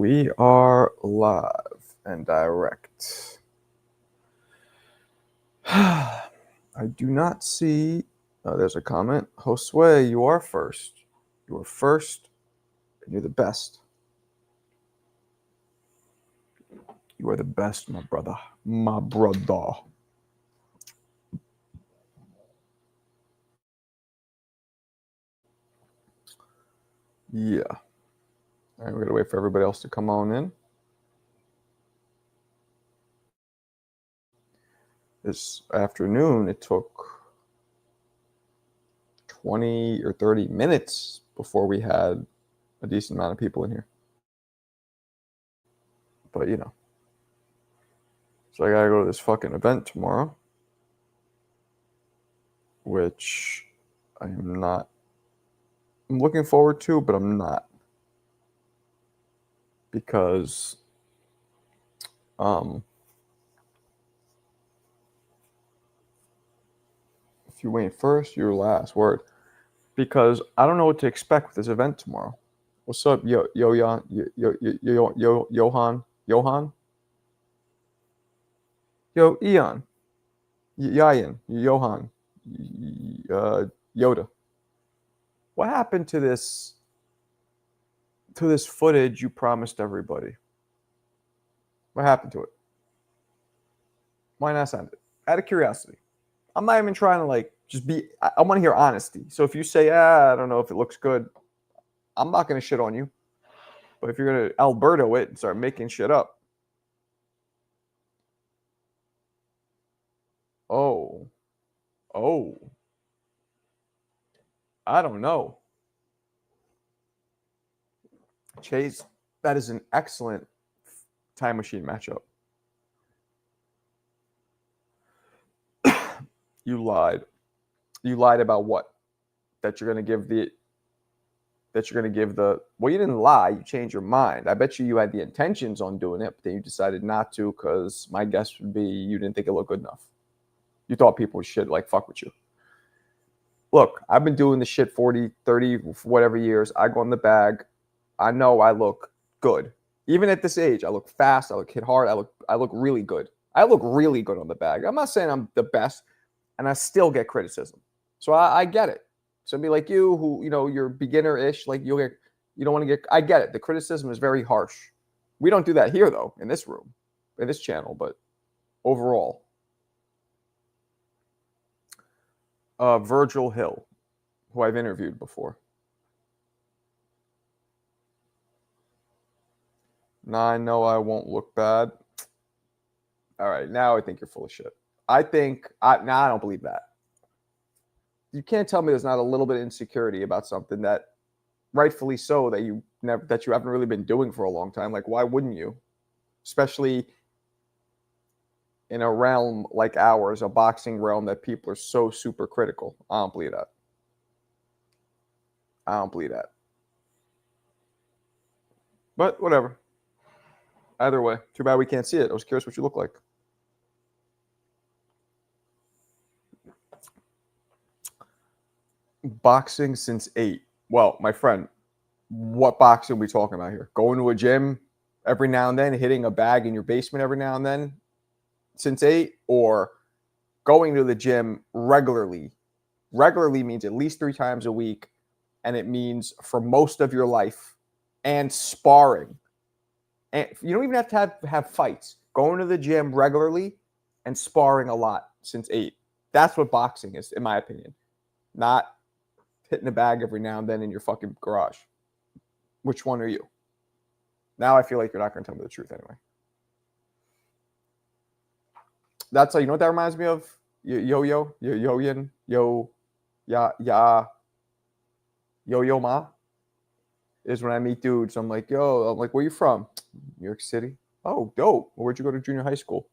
We are live and direct. I do not see. There's a comment. Josue, you are first. You are first, and you're the best. You are the best, my brother. My brother. Yeah. All right, we're going to wait for everybody else to come on in. This afternoon, it took 20 or 30 minutes before we had a decent amount of people in here. But, you know. So I got to go to this fucking event tomorrow, which I am not. I'm looking forward to, but I'm not. Because if you went first, you're last. Word. Because I don't know what to expect with this event tomorrow. What's up, Johan? Eon, Yayan, Johan, Yoda. What happened to this footage you promised everybody? What happened to it? Why not send it? Out of curiosity. I'm not even trying to just be. I want to hear honesty. So if you say, I don't know if it looks good, I'm not going to shit on you. But if you're going to Alberto it and start making shit up, oh, I don't know. Chase, that is an excellent time machine matchup. You lied. You lied about what? That you're going to give the. Well, you didn't lie. You changed your mind. I bet you had the intentions on doing it, but then you decided not to because my guess would be you didn't think it looked good enough. You thought people should fuck with you. Look, I've been doing this shit 40, 30, whatever years. I go in the bag. I know I look good. Even at this age, I look fast. I look hit hard. I look really good. I look really good on the bag. I'm not saying I'm the best, and I still get criticism. So I get it. Somebody like you who, you're beginner-ish, you don't want to get, I get it. The criticism is very harsh. We don't do that here, though, in this room, in this channel, but overall. Virgil Hill, who I've interviewed before. Now I know I won't look bad. All right, now I think you're full of shit. I don't believe that. You can't tell me there's not a little bit of insecurity about something that, rightfully so, that you haven't really been doing for a long time. Why wouldn't you? Especially in a realm like ours, a boxing realm that people are so super critical. I don't believe that. But whatever. Either way, too bad we can't see it. I was curious what you look like. Boxing since 8. Well, my friend, what boxing are we talking about here? Going to a gym every now and then, hitting a bag in your basement every now and then since 8, or going to the gym regularly? Regularly means at least 3 times a week, and it means for most of your life, and sparring. And you don't even have to have fights. Going to the gym regularly and sparring a lot since 8. That's what boxing is, in my opinion. Not hitting a bag every now and then in your fucking garage. Which one are you? Now I feel like you're not going to tell me the truth anyway. That's you know what that reminds me of? Yo-yo ma. Is when I meet dudes, I'm like, where you from? New York City. Oh, dope. Well, where'd you go to junior high school?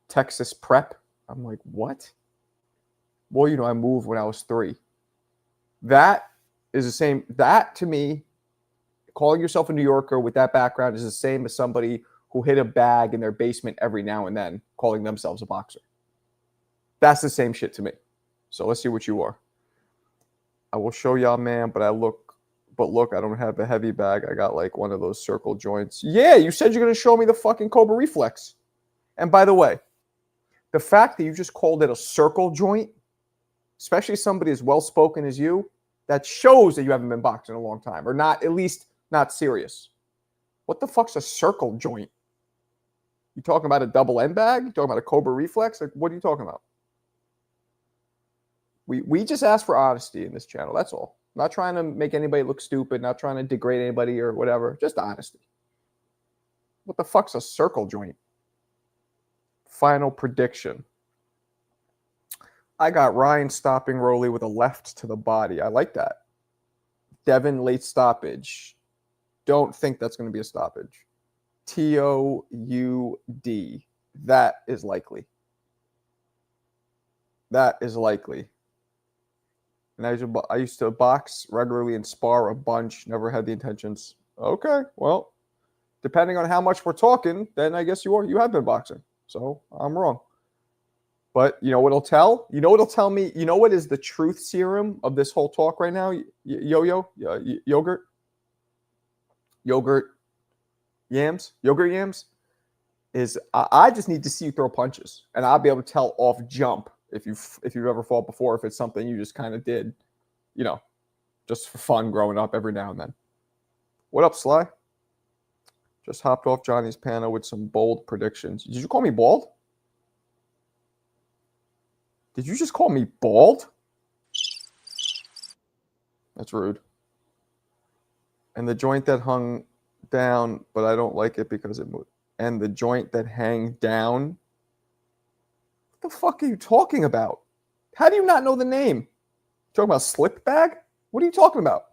Texas Prep. I'm like, what? Well, I moved when I was 3. That is the same. That, to me, calling yourself a New Yorker with that background is the same as somebody who hit a bag in their basement every now and then, calling themselves a boxer. That's the same shit to me. So let's see what you are. I will show y'all, man, but I look But look, I don't have a heavy bag. I got like one of those circle joints. Yeah, you said you're going to show me the fucking Cobra Reflex. And by the way, the fact that you just called it a circle joint, especially somebody as well-spoken as you, that shows that you haven't been boxing in a long time, or not, at least not serious. What the fuck's a circle joint? You talking about a double end bag? You talking about a Cobra Reflex? Like, what are you talking about? We just ask for honesty in this channel. That's all. Not trying to make anybody look stupid, not trying to degrade anybody or whatever. Just honesty. What the fuck's a circle joint? Final prediction. I got Ryan stopping Rolly with a left to the body. I like that. Devin, late stoppage. Don't think that's going to be a stoppage. TOUD. That is likely. That is likely. And I used to box regularly and spar a bunch. Never had the intentions. Okay, well, depending on how much we're talking, then I guess you have been boxing. So I'm wrong. But you know what it'll tell? You know what it'll tell me? You know what is the truth serum of this whole talk right now? Yogurt yams is I just need to see you throw punches, and I'll be able to tell off jump if you've ever fought before, if it's something you just kind of did, you know, just for fun growing up every now and then. What up, Sly? Just hopped off Johnny's panel with some bold predictions. Did you call me bald? Did you just call me bald? That's rude. And the joint that hung down, but I don't like it because it moved. And the joint that hang down. What the fuck are you talking about? How do you not know the name? You talking about slip bag? What are you talking about?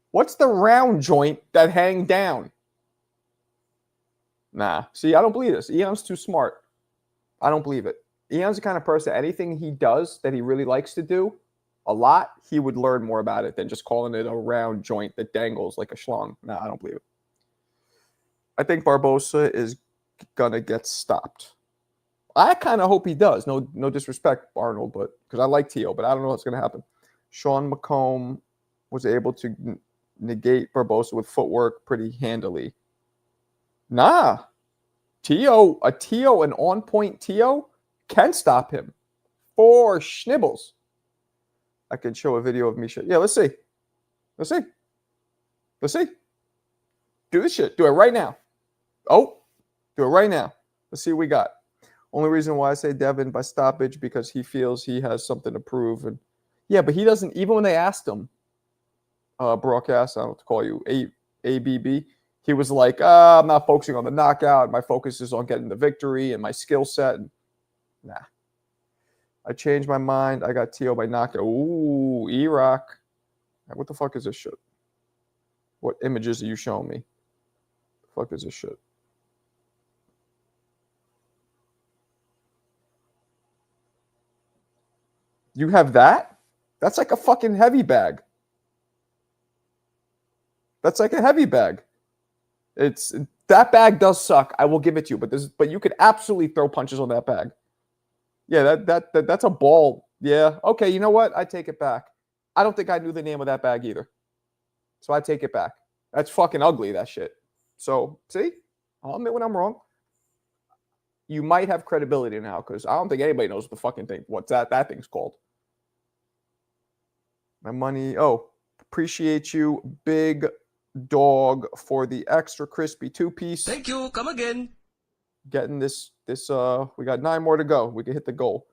What's the round joint that hang down? Nah. See, I don't believe this. Eon's too smart. I don't believe it. Eon's the kind of person, anything he does that he really likes to do a lot, he would learn more about it than just calling it a round joint that dangles like a schlong. Nah, I don't believe it. I think Barbosa is going to get stopped. I kind of hope he does. No disrespect, Arnold, but because I like Tio, but I don't know what's going to happen. Sean McComb was able to negate Barbosa with footwork pretty handily. Nah. Tio, an on-point Tio can stop him for schnibbles. I can show a video of Misha. Yeah, let's see. Let's see. Let's see. Do this shit. Do it right now. Oh, do it right now. Let's see what we got. Only reason why I say Devin by stoppage because he feels he has something to prove. And yeah, but he doesn't. Even when they asked him, broadcast, I don't know what to call you, ABB, he was like, I'm not focusing on the knockout. My focus is on getting the victory and my skill set. And, nah. I changed my mind. I got TO by knockout. Ooh, E-Rock. What the fuck is this shit? What images are you showing me? The fuck is this shit? You have that? That's like a fucking heavy bag. That's like a heavy bag. That bag does suck. I will give it to you, but you could absolutely throw punches on that bag. Yeah, that's a ball. Yeah. Okay, you know what? I take it back. I don't think I knew the name of that bag either. So I take it back. That's fucking ugly, that shit. So, see? I'll admit when I'm wrong. You might have credibility now because I don't think anybody knows what the fucking thing. What's that thing's called? My money. Oh, appreciate you, big dog, for the extra crispy 2-piece. Thank you. Come again. Getting this. We got 9 more to go. We can hit the goal.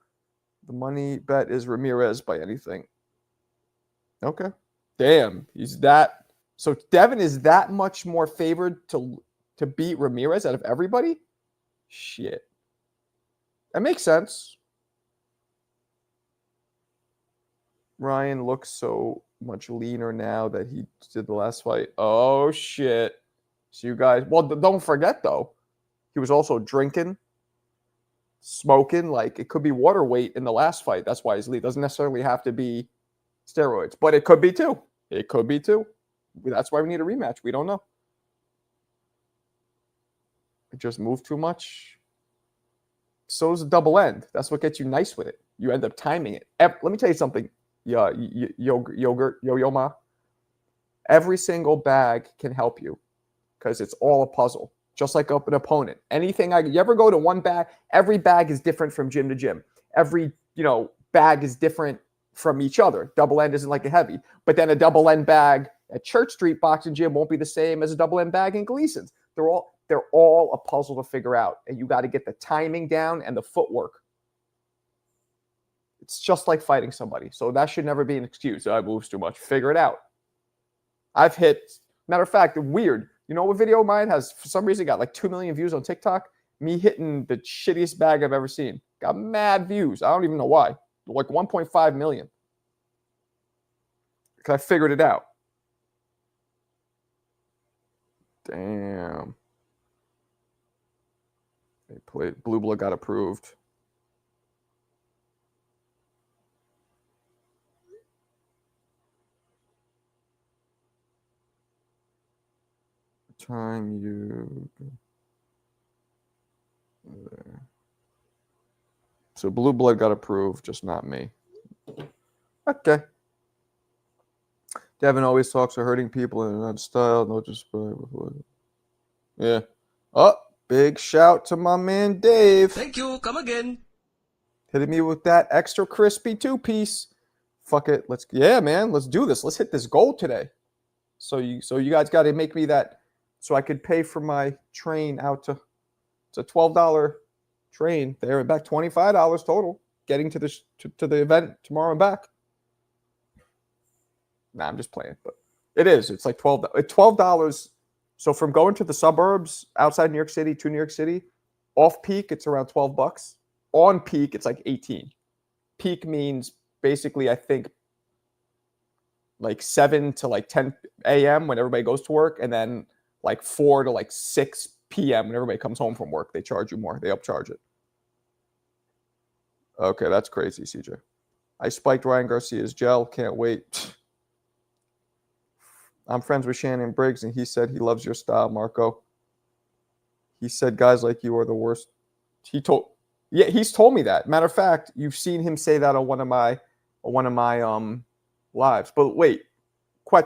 The money bet is Ramirez by anything. Okay. Damn, he's that. So Devin is that much more favored to beat Ramirez out of everybody? Shit. That makes sense. Ryan looks so much leaner now that he did the last fight. Oh, shit. So you guys, well, don't forget, though, he was also drinking, smoking. Like, it could be water weight in the last fight. That's why he's lead. Doesn't necessarily have to be steroids, but it could be too. It could be too. That's why we need a rematch. We don't know. It just moved too much. So is a double end. That's what gets you nice with it. You end up timing it. Let me tell you something. Yeah, yogurt, yo-yo ma. Every single bag can help you because it's all a puzzle, just like up an opponent. Anything you ever go to one bag, every bag is different from gym to gym. Every, bag is different from each other. Double end isn't like a heavy, but then a double end bag at Church Street Boxing Gym won't be the same as a double end bag in Gleason's. They're all a puzzle to figure out, and you got to get the timing down and the footwork. It's just like fighting somebody, so that should never be an excuse. I moves too much. Figure it out. I've hit. Matter of fact, weird. You know what video of mine has for some reason got like 2 million views on TikTok? Me hitting the shittiest bag I've ever seen. Got mad views. I don't even know why. Like 1.5 million. Because I figured it out. Damn. They played. Blue Blood got approved. Time you. There. So Blue Blood got approved, just not me. Okay. Devin always talks of hurting people in that style. No disrespect. Yeah. Oh, big shout to my man Dave. Thank you. Come again. Hitting me with that extra crispy 2-piece. Fuck it. Yeah, man. Let's do this. Let's hit this goal today. So you guys got to make me that so I could pay for my train out to. It's a $12 train there and back, $25 total. Getting to the event tomorrow and back. Nah, I'm just playing, but it is. It's like $12. So from going to the suburbs outside New York City to New York City, off peak it's around $12. On peak it's like 18. Peak means basically I think like 7 to like 10 a.m. when everybody goes to work, and then like 4 to like 6 p.m. when everybody comes home from work. They charge you more. They upcharge it. Okay, that's crazy, CJ. I spiked Ryan Garcia's gel. Can't wait. I'm friends with Shannon Briggs, and he said he loves your style, Marco. He said guys like you are the worst. He's told me that. Matter of fact, you've seen him say that on one of my lives. But wait,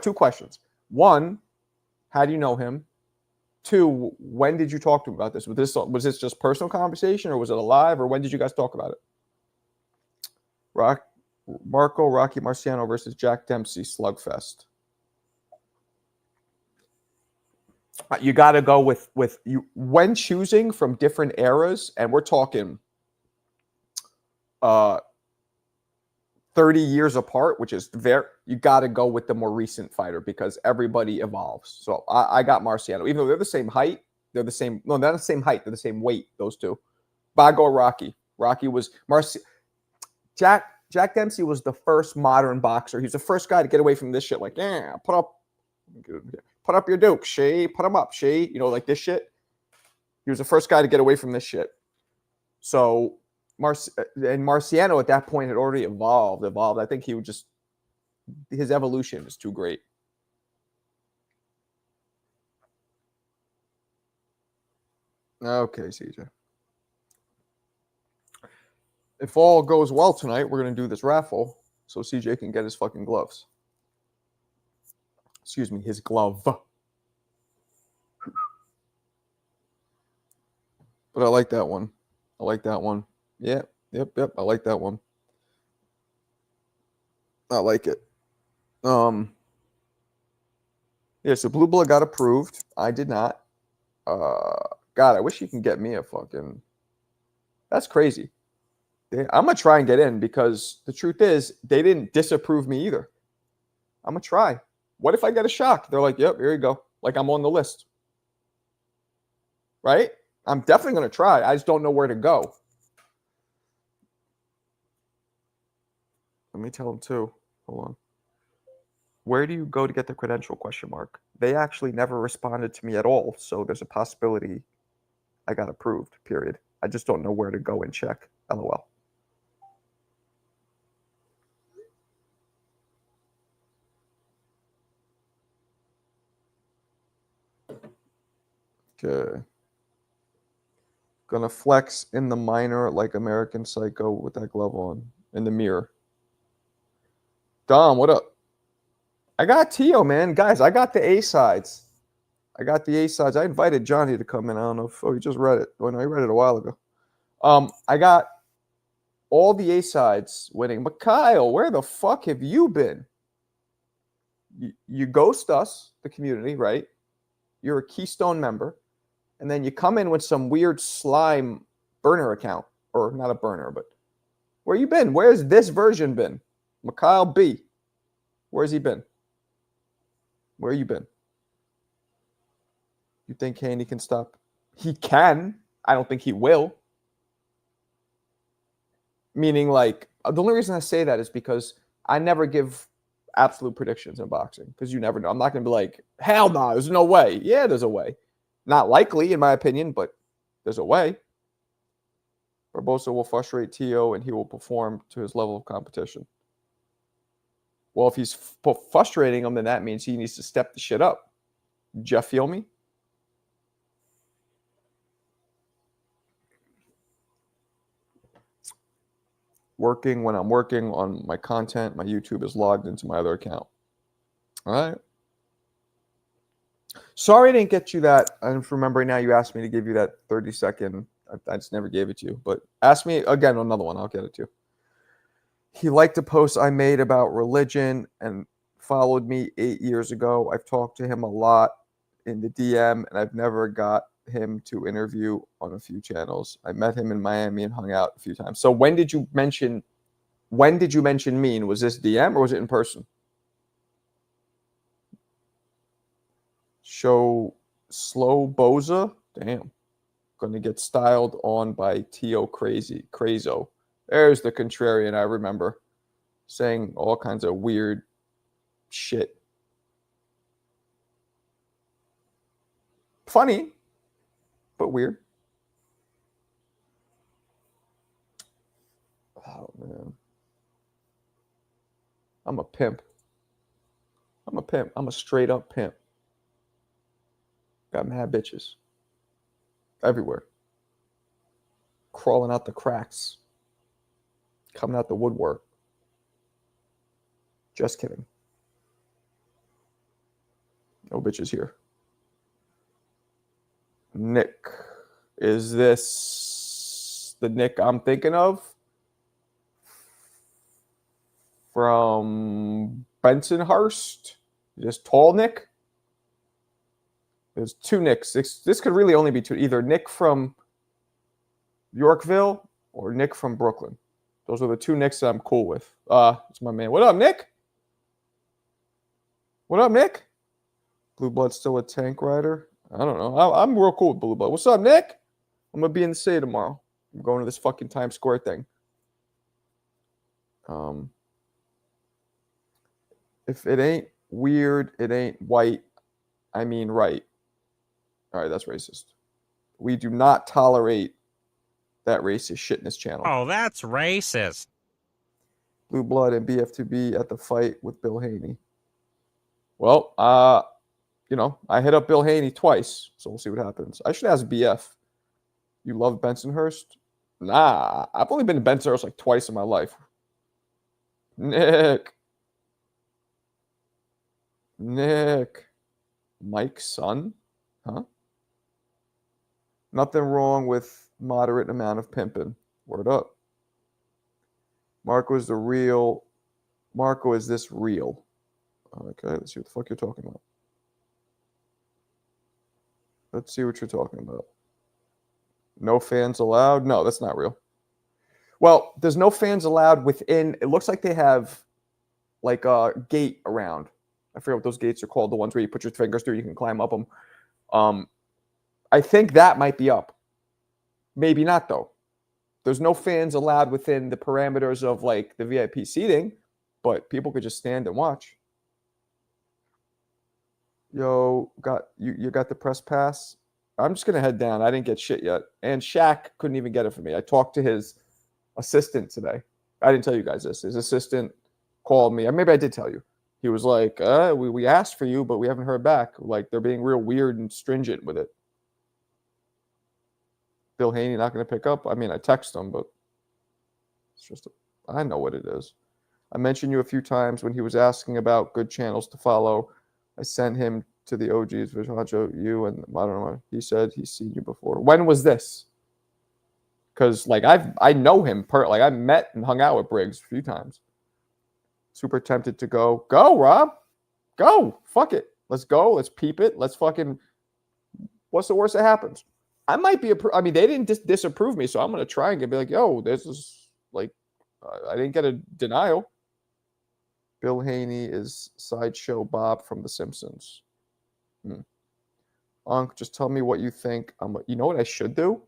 two questions. One, how do you know him? Two, when did you talk to him about this? Was this just personal conversation, or was it a live, or when did you guys talk about it? Rocky Marciano versus Jack Dempsey slugfest. You got to go with you when choosing from different eras, and we're talking 30 years apart, which is you got to go with the more recent fighter because everybody evolves. So I got Marciano. Even though they're the same height, they're the same. No, they're not the same height. They're the same weight, those two. But I go Rocky. Rocky was Jack Dempsey was the first modern boxer. He's the first guy to get away from this shit. Like, yeah, put up your Duke, Shea. Put him up, Shea. Like this shit. He was the first guy to get away from this shit. So Marciano at that point had already evolved. I think he would his evolution is too great. Okay, CJ. If all goes well tonight, we're going to do this raffle so CJ can get his fucking gloves. Excuse me, his glove. But I like that one. Yeah, yep. I like that one. I like it. Yeah, so Blue Blood got approved. I did not. God, I wish you can get me a fucking. That's crazy. I'm gonna try and get in because the truth is they didn't disapprove me either. I'm gonna try. What if I get a shock? They're like, "Yep, here you go." Like I'm on the list, right? I'm definitely gonna try. I just don't know where to go. Let me tell them too. Hold on. Where do you go to get the credential? ? They actually never responded to me at all, so there's a possibility I got approved. Period. I just don't know where to go and check. LOL. Okay. Gonna flex in the minor like American Psycho with that glove on in the mirror. Dom, what up? I got Tio, man. Guys, I got the A sides. I got the A sides. I invited Johnny to come in. I don't know if he just read it. Oh no, he read it a while ago. I got all the A sides winning. Mikhail, where the fuck have you been? You ghost us, the community, right? You're a Keystone member, and then you come in with some weird slime burner account, or not a burner, but where you been? Where's this version been? Mikhail B. Where's he been? Where you been? You think Haney can stop? He can. I don't think he will. Meaning, like, the only reason I say that is because I never give absolute predictions in boxing because you never know. I'm not going to be like, hell no, there's no way. Yeah, there's a way. Not likely, in my opinion, but there's a way. Barbosa will frustrate Tio and he will perform to his level of competition. Well, if he's frustrating him, then that means he needs to step the shit up. Jeff, feel me? Working when I'm working on my content, my YouTube is logged into my other account. All right. Sorry I didn't get you that. I'm remembering now you asked me to give you that 30-second. I just never gave it to you. But ask me again on another one. I'll get it to you. He liked a post I made about religion and followed me 8 years ago. I've talked to him a lot in the DM, and I've never got him to interview on a few channels. I met him in Miami and hung out a few times. So when did you mention me? And was this DM or was it in person? Show slow Boza. Damn. Gonna get styled on by Tio Crazo. There's the contrarian I remember saying all kinds of weird shit. Funny, but weird. Oh, man. I'm a pimp. I'm a straight up pimp. Got mad bitches. Everywhere. Crawling out the cracks. Coming out the woodwork. Just kidding. No bitches here. Nick. Is this the Nick I'm thinking of? From Bensonhurst? Just tall Nick? There's two Nicks. This could really only be two. Either Nick from Yorkville or Nick from Brooklyn. Those are the two Nicks that I'm cool with. It's my man. What up, Nick? What up, Nick? Blue Blood's still a tank rider? I don't know. I'm real cool with Blue Blood. What's up, Nick? I'm going to be in the city tomorrow. I'm going to this fucking Times Square thing. If it ain't weird, it ain't white. I mean right. All right, that's racist. We do not tolerate that racist shit in this channel. Oh, that's racist. Blue Blood and BF2B at the fight with Bill Haney. Well, you know, I hit up Bill Haney twice, so we'll see what happens. I should ask BF. You love Bensonhurst? Nah, I've only been to Bensonhurst like twice in my life. Nick. Mike's son? Huh? Nothing wrong with moderate amount of pimping. Word up. Marco is this real? Okay, let's see what the fuck you're talking about. Let's see what you're talking about. No fans allowed? No, that's not real. Well, there's no fans allowed within. It looks like they have like a gate around. I forget what those gates are called. The ones where you put your fingers through, you can climb up them. I think that might be up. Maybe not, though. There's no fans allowed within the parameters of like the VIP seating, but people could just stand and watch. Yo, you got the press pass? I'm just gonna head down. I didn't get shit yet. And Shaq couldn't even get it for me. I talked to his assistant today. I didn't tell you guys this. His assistant called me. Maybe I did tell you. He was like, we asked for you, but we haven't heard back. Like, they're being real weird and stringent with it. Bill Haney not going to pick up? I mean, I text him, but it's just, I know what it is. I mentioned you a few times when he was asking about good channels to follow. I sent him to the OGs, Vijhajo, you, and I don't know. He said he's seen you before. When was this? Because like I know him like I met and hung out with Briggs a few times. Super tempted to go. Go, Rob. Go. Fuck it. Let's go. Let's peep it. Let's fucking. What's the worst that happens? I might be. I mean, they didn't disapprove me, so I'm gonna try and be like, yo, this is like, I didn't get a denial. Bill Haney is Sideshow Bob from The Simpsons. Unc, just tell me what you think. You know what I should do?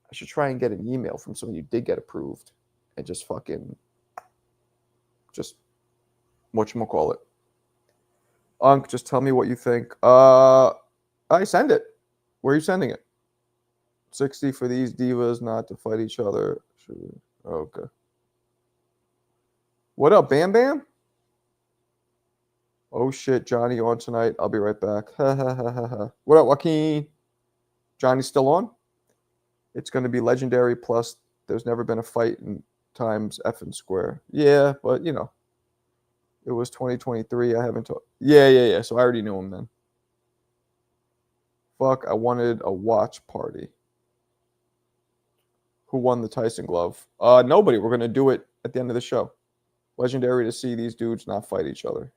I should try and get an email from someone you did get approved, and just fucking, whatchamacallit. Unc, just tell me what you think. I send it. Where are you sending it? 60 for these divas not to fight each other. Okay. What up, Bam Bam? Oh shit, Johnny on tonight. I'll be right back. What up, Joaquin? Johnny's still on? It's going to be legendary. Plus, there's never been a fight in times effing square. Yeah, but you know, it was 2023. I haven't talked. Yeah. So I already knew him then. Fuck, I wanted a watch party. Who won the Tyson glove? Nobody. We're going to do it at the end of the show. Legendary to see these dudes not fight each other.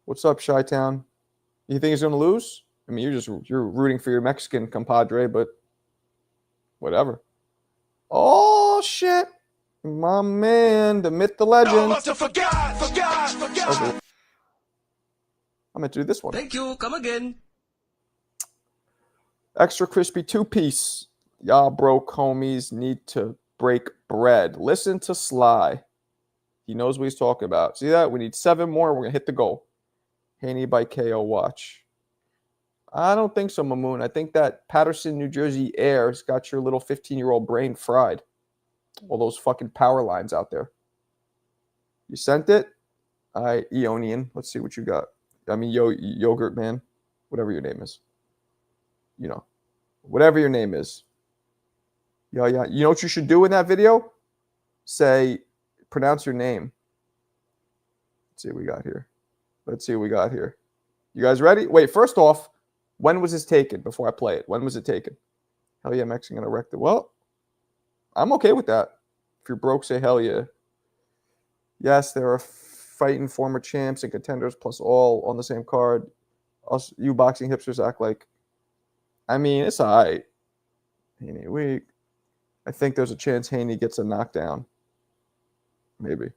What's up, Chi-Town? You think he's going to lose? I mean, you're rooting for your Mexican compadre, but whatever. Oh, shit. My man, the myth, the legend. I must have forgot. Okay. I'm going to do this one. Thank you. Come again. Extra crispy 2-piece. Y'all broke homies need to break bread. Listen to Sly. He knows what he's talking about. See that? We need 7 more. We're going to hit the goal. Haney by KO watch. I don't think so, Mamoon. I think that Patterson, New Jersey air's got your little 15-year-old brain fried. All those fucking power lines out there. You sent it? Eonian. Let's see what you got. I mean, Yogurt Man. Whatever your name is. You know. Whatever your name is. Yeah. You know what you should do in that video? Say, pronounce your name. Let's see what we got here. You guys ready? Wait, first off, when was this taken before I play it? When was it taken? Hell yeah, Mexican erected. Well, I'm okay with that. If you're broke, say hell yeah. Yes, there are fighting former champs and contenders plus all on the same card. Us, you boxing hipsters act like, I mean, it's all right. Haney weak. I think there's a chance Haney gets a knockdown. Maybe.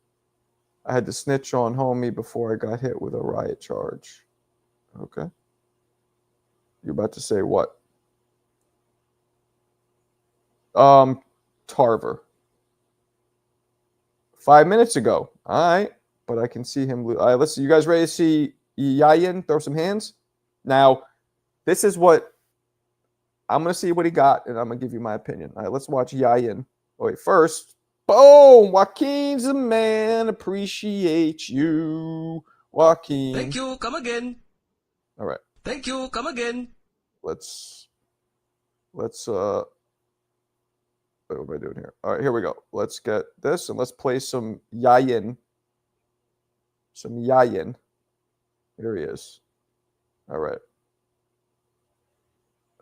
I had to snitch on homie before I got hit with a riot charge. Okay. You're about to say what? Tarver. 5 minutes ago. All right. But I can see him. All right, let's see. You guys ready to see Yayin throw some hands? Now, this is what I'm going to see what he got, and I'm going to give you my opinion. All right, let's watch Yayin. Oh, wait, first. Boom! Joaquin's the man. Appreciate you, Joaquin. Thank you. Come again. All right. Thank you. Come again. Let's what am I doing here? All right, here we go. Let's get this and let's play some Yayin. Here he is. All right.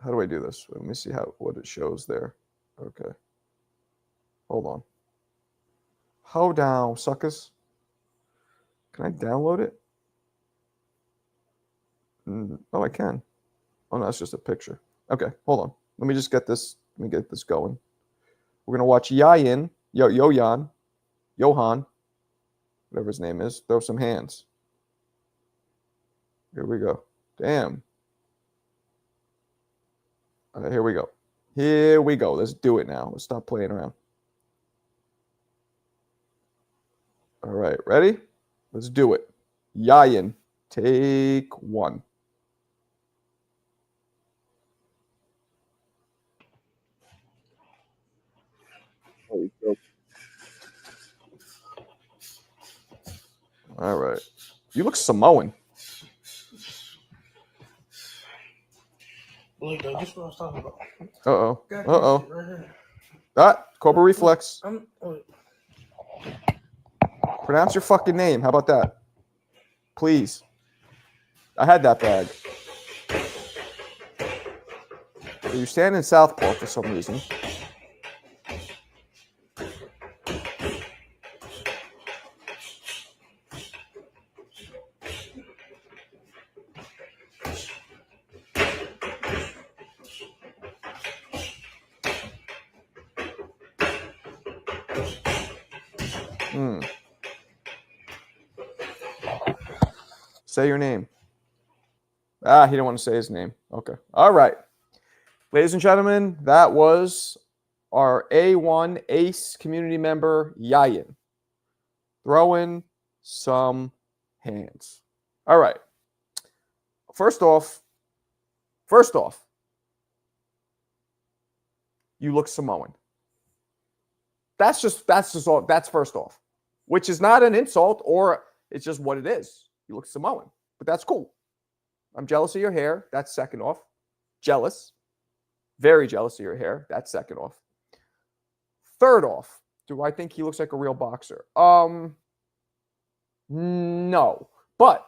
How do I do this? Let me see what it shows there. Okay. Hold on. Hold down, suckers. Can I download it? Oh, I can. Oh, no, that's just a picture. Okay, hold on. Let me just get this. Let me get this going. We're gonna watch Yayin, Johan, whatever his name is. Throw some hands. Here we go. Damn. All right, here we go. Let's do it now. Let's stop playing around. All right, ready? Let's do it. Yayin, take 1. All right. You look Samoan. Look, though, this is what I was talking about. Uh-oh. Cobra reflex. Pronounce your fucking name. How about that? Please. I had that bag. You stand in Southpaw for some reason. Say your name. He didn't want to say his name. Okay. All right. Ladies and gentlemen, that was our A1 Ace community member, Yayin. Throwing some hands. All right. First off, you look Samoan. That's first off, which is not an insult, or it's just what it is. You look Samoan, but that's cool. I'm jealous of your hair. That's second off. Jealous. Very jealous of your hair. That's second off. Third off, do I think he looks like a real boxer? No. But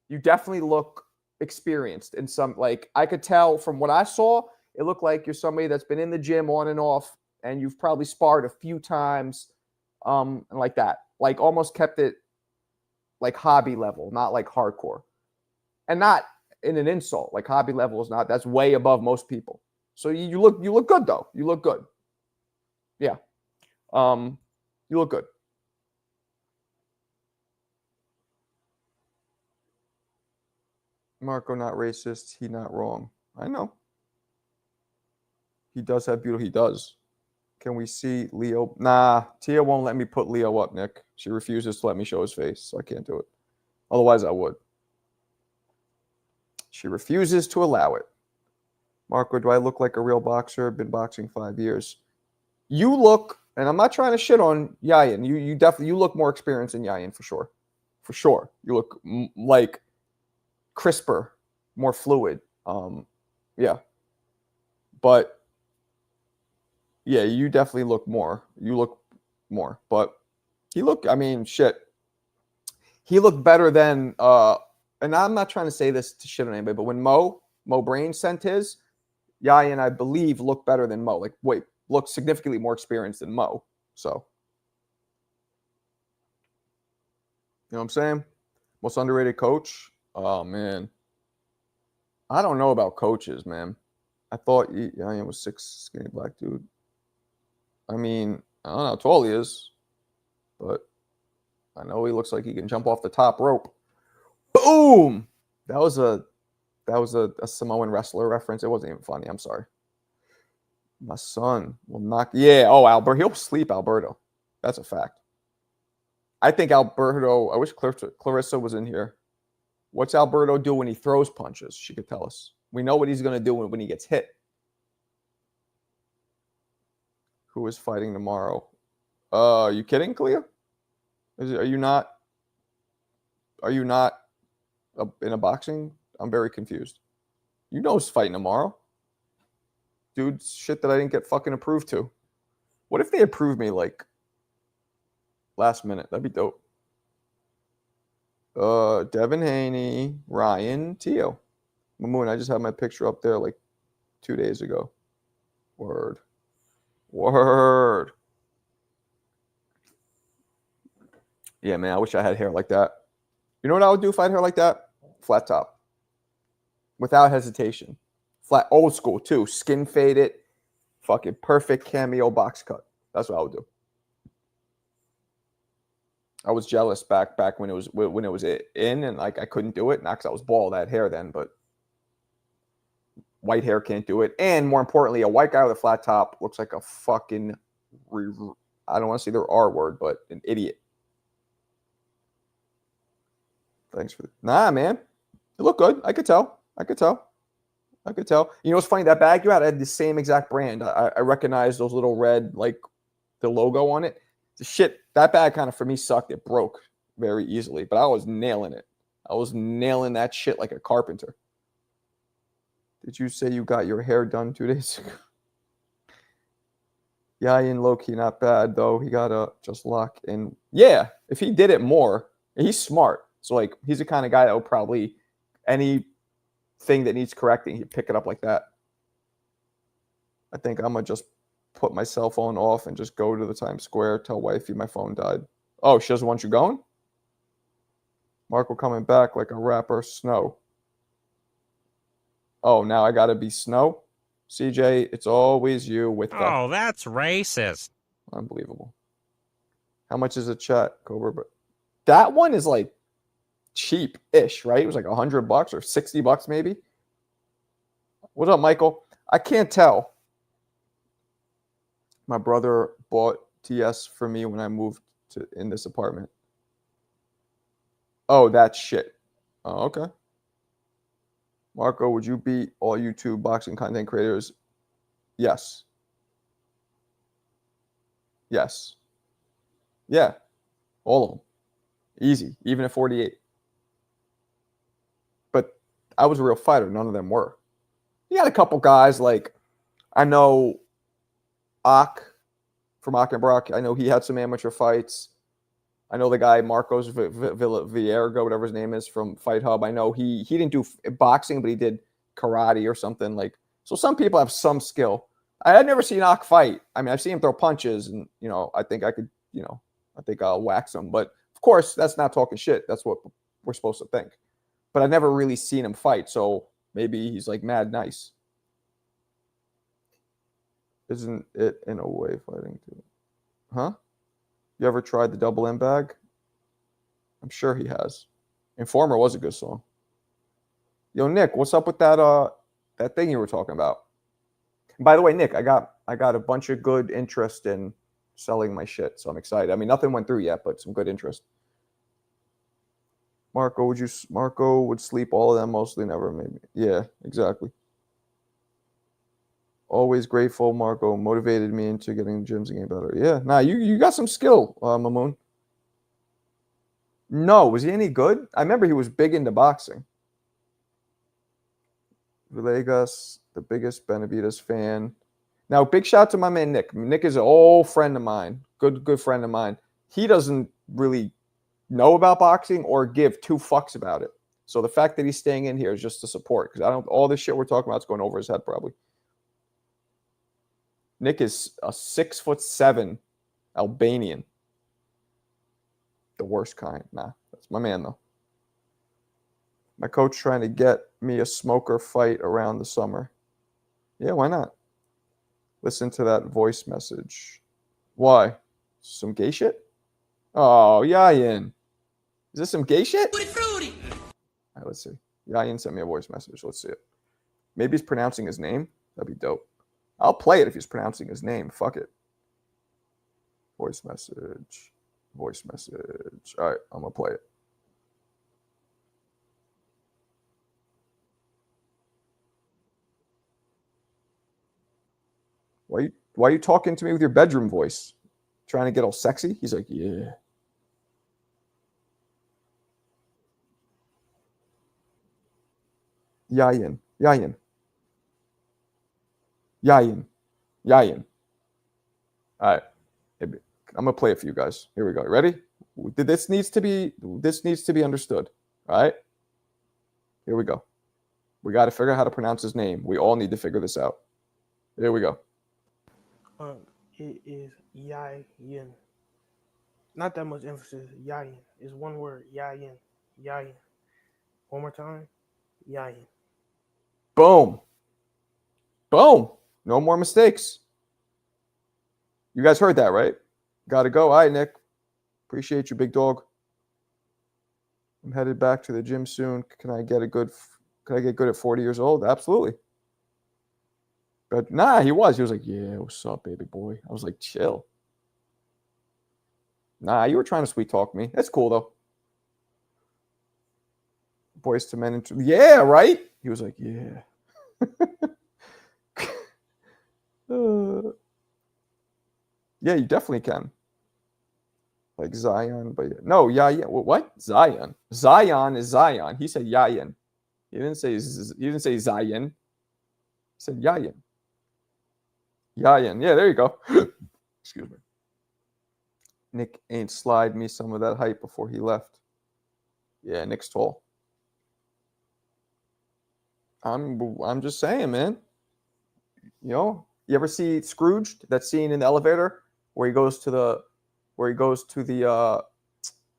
you definitely look experienced in some, like, I could tell from what I saw, it looked like you're somebody that's been in the gym on and off, and you've probably sparred a few times, and like that. Like, almost kept it like hobby level, not like hardcore. And not in an insult. Like, hobby level is not, that's way above most people. So you look good though. You look good. Yeah. You look good. Marco not racist. He not wrong. I know. He does have beautiful. He does. Can we see Leo? Nah, Tia won't let me put Leo up, Nick. She refuses to let me show his face, so I can't do it. Otherwise, I would. She refuses to allow it. Marco, do I look like a real boxer? Been boxing 5 years. You look, and I'm not trying to shit on Yayin. You definitely, you look more experienced than Yayin for sure. For sure. You look like crisper, more fluid. Yeah. But yeah, you definitely look more. You look more. But he looked, I mean, shit. He looked better than and I'm not trying to say this to shit on anybody, but when Mo Brain sent his, Yayin, I believe, looked better than Mo. Like, wait, looked significantly more experienced than Mo. So, you know what I'm saying? Most underrated coach? Oh, man. I don't know about coaches, man. I thought Yayin was 6, skinny black dude. I mean, I don't know how tall he is, but I know he looks like he can jump off the top rope. Boom! That was a Samoan wrestler reference. It wasn't even funny. I'm sorry. My son will knock. Yeah. Oh, Alberto. He'll sleep Alberto. That's a fact. I think Alberto. I wish Clarissa was in here. What's Alberto do when he throws punches? She could tell us. We know what he's going to do when he gets hit. Who is fighting tomorrow? Are you kidding, Clea? Are you not? Are you not in a boxing? I'm very confused. You know who's fighting tomorrow. Dude, shit that I didn't get fucking approved to. What if they approved me like last minute? That'd be dope. Devin Haney, Ryan, Tio. Mamoon, I just had my picture up there like 2 days ago. Word. Yeah, man, I wish I had hair like that. You know what I would do if I had hair like that? Flat top. Without hesitation. Flat, old school too. Skin faded. Fucking perfect cameo box cut. That's what I would do. I was jealous back when it was in, and like I couldn't do it, not because I was bald. I had hair then, but white hair can't do it. And more importantly, a white guy with a flat top looks like a fucking I don't want to say the R word, but an idiot. Thanks for nah, man. You look good. I could tell. You know what's funny? That bag you had the same exact brand. I recognize those little red, like the logo on it. The shit, that bag kind of for me sucked. It broke very easily, but I was nailing it. I was nailing that shit like a carpenter. Did you say you got your hair done 2 days ago? Yayin low-key not bad, though. He got to just luck. And yeah, if he did it more, he's smart. So, like, he's the kind of guy that would probably, anything that needs correcting, he'd pick it up like that. I think I'm going to just put my cell phone off and just go to the Times Square, tell wifey my phone died. Oh, she doesn't want you going? Marco coming back like a rapper, Snow. Oh, now I got to be Snow? CJ, it's always you with the... Oh, that's racist. Unbelievable. How much is a chat, Cobra? But that one is like cheap-ish, right? It was like $100 or $60 maybe. What up, Michael? I can't tell. My brother bought TS for me when I moved to in this apartment. Oh, that's shit. Oh, okay. Marco, would you beat all YouTube boxing content creators? Yes. Yes. Yeah. All of them. Easy. Even at 48. But I was a real fighter. None of them were. You had a couple guys like, I know Ak from Ak and Brock. I know he had some amateur fights. I know the guy Marcos Villiergo, whatever his name is, from Fight Hub. I know he didn't do boxing, but he did karate or something. Like, so some people have some skill. I had never seen Ak fight. I mean, I've seen him throw punches, and I think I could, I think I'll wax him. But of course, that's not talking shit. That's what we're supposed to think. But I've never really seen him fight, so maybe he's like mad nice. Isn't it in a way fighting too? Huh? You ever tried the double M bag? I'm sure he has. Informer was a good song. Yo, Nick, what's up with that thing you were talking about? And by the way, Nick, I got a bunch of good interest in selling my shit, so I'm excited. I mean, nothing went through yet, but some good interest. Marco would sleep all of them, mostly never maybe. Yeah, exactly. Always grateful. Marco motivated me into getting gyms and getting better. Yeah, nah, you got some skill, Mamoon. No, was he any good? I remember he was big into boxing. Villegas, the biggest Benavides fan. Now, big shout out to my man Nick. Nick is an old friend of mine, good friend of mine. He doesn't really know about boxing or give two fucks about it. So the fact that he's staying in here is just to support, because all this shit we're talking about is going over his head probably. Nick is a 6'7" Albanian. The worst kind. Nah, that's my man though. My coach trying to get me a smoker fight around the summer. Yeah, why not? Listen to that voice message. Why? Some gay shit? Oh, Yayin. Is this some gay shit? Fruity. All right, let's see. Yayin sent me a voice message. Let's see it. Maybe he's pronouncing his name. That'd be dope. I'll play it if he's pronouncing his name. Fuck it. Voice message. Voice message. All right, I'm going to play it. Why are you talking to me with your bedroom voice? Trying to get all sexy? He's like, yeah. Yayin. Yayin. Yayin. Yayin. All right. I'm going to play it for you guys. Here we go. Ready? This needs to be understood. All right? Here we go. We got to figure out how to pronounce his name. We all need to figure this out. Here we go. It is Yayin. Not that much emphasis. Yayin. It's one word. Yayin. Yayin. One more time. Yayin. Boom. Boom. No more mistakes. You guys heard that, right? Got to go. All right, Nick. Appreciate you, big dog. I'm headed back to the gym soon. Can I get good at 40 years old? Absolutely. But nah, he was like, yeah, what's up, baby boy? I was like, chill. Nah, you were trying to sweet talk me. That's cool, though. Boys to men. Yeah, right? He was like, yeah. Yeah, you definitely can. Like Zion, but no, yeah. What? Zion. Zion is Zion. He said Yayin. He didn't say Zion. He said Yayin. Yayan. Yeah, there you go. Excuse me. Nick ain't slide me some of that hype before he left. Yeah, Nick's tall. I'm just saying, man. You know, you ever see Scrooged? That scene in the elevator where he goes to the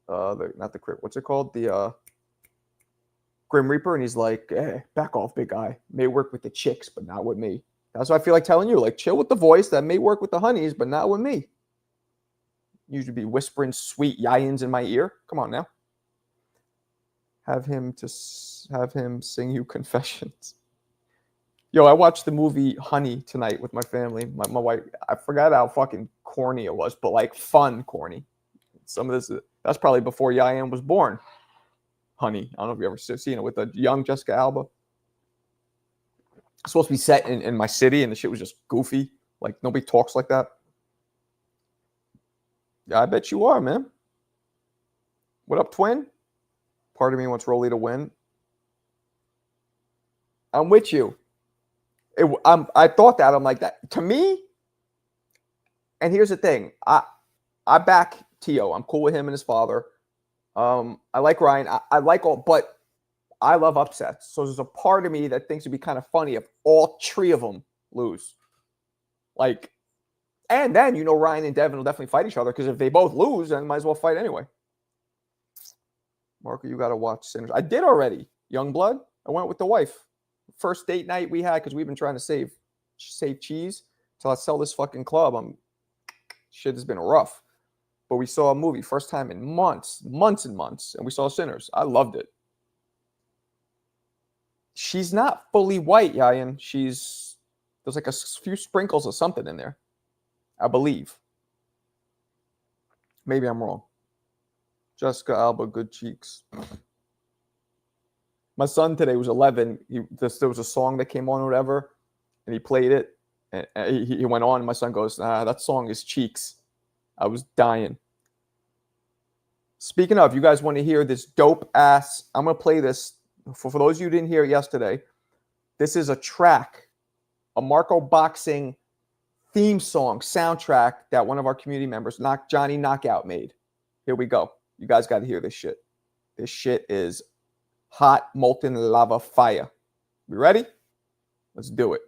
not the crypt. What's it called? The Grim Reaper, and he's like, back off, big guy. May work with the chicks, but not with me. That's what I feel like telling you. Like, chill with the voice. That may work with the honeys, but not with me. You should be whispering sweet yayins in my ear. Come on now. Have him sing you confessions. Yo, I watched the movie Honey tonight with my family. My wife, I forgot how fucking corny it was, but like fun corny. Some of this, that's probably before Yayan was born. Honey. I don't know if you ever seen it with a young Jessica Alba. It's supposed to be set in my city, and the shit was just goofy. Like, nobody talks like that. Yeah, I bet you are, man. What up, twin? Part of me wants Rolly to win. I'm with you. I thought that. I'm like that. To me, and here's the thing. I back T.O. I'm cool with him and his father. I like Ryan. I like all, but I love upsets. So there's a part of me that thinks it'd be kind of funny if all three of them lose. Like, and then, Ryan and Devin will definitely fight each other, because if they both lose, then might as well fight anyway. Marco, you got to watch Sinners. I did already. Youngblood. I went with the wife. First date night we had, because we've been trying to save cheese till I sell this fucking club. Shit has been rough. But we saw a movie, first time in months and months, and we saw Sinners. I loved it. She's not fully white, Yayan. There's like a few sprinkles of something in there, I believe. Maybe I'm wrong. Jessica Alba, good cheeks. My son today was 11. There was a song that came on or whatever, and he played it. And he went on, and my son goes, that song is cheeks. I was dying. Speaking of, you guys want to hear this dope ass, I'm going to play this. For those of you who didn't hear it yesterday, this is a track, a Marco Boxing theme song, soundtrack that one of our community members, Johnny Knockout, made. Here we go. You guys got to hear this shit. This shit is hot, molten lava fire. We ready? Let's do it.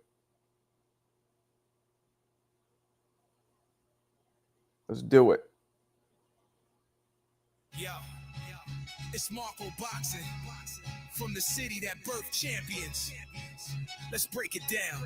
Let's do it. Yo, it's Marco Boxing from the city that birthed champions. Let's break it down.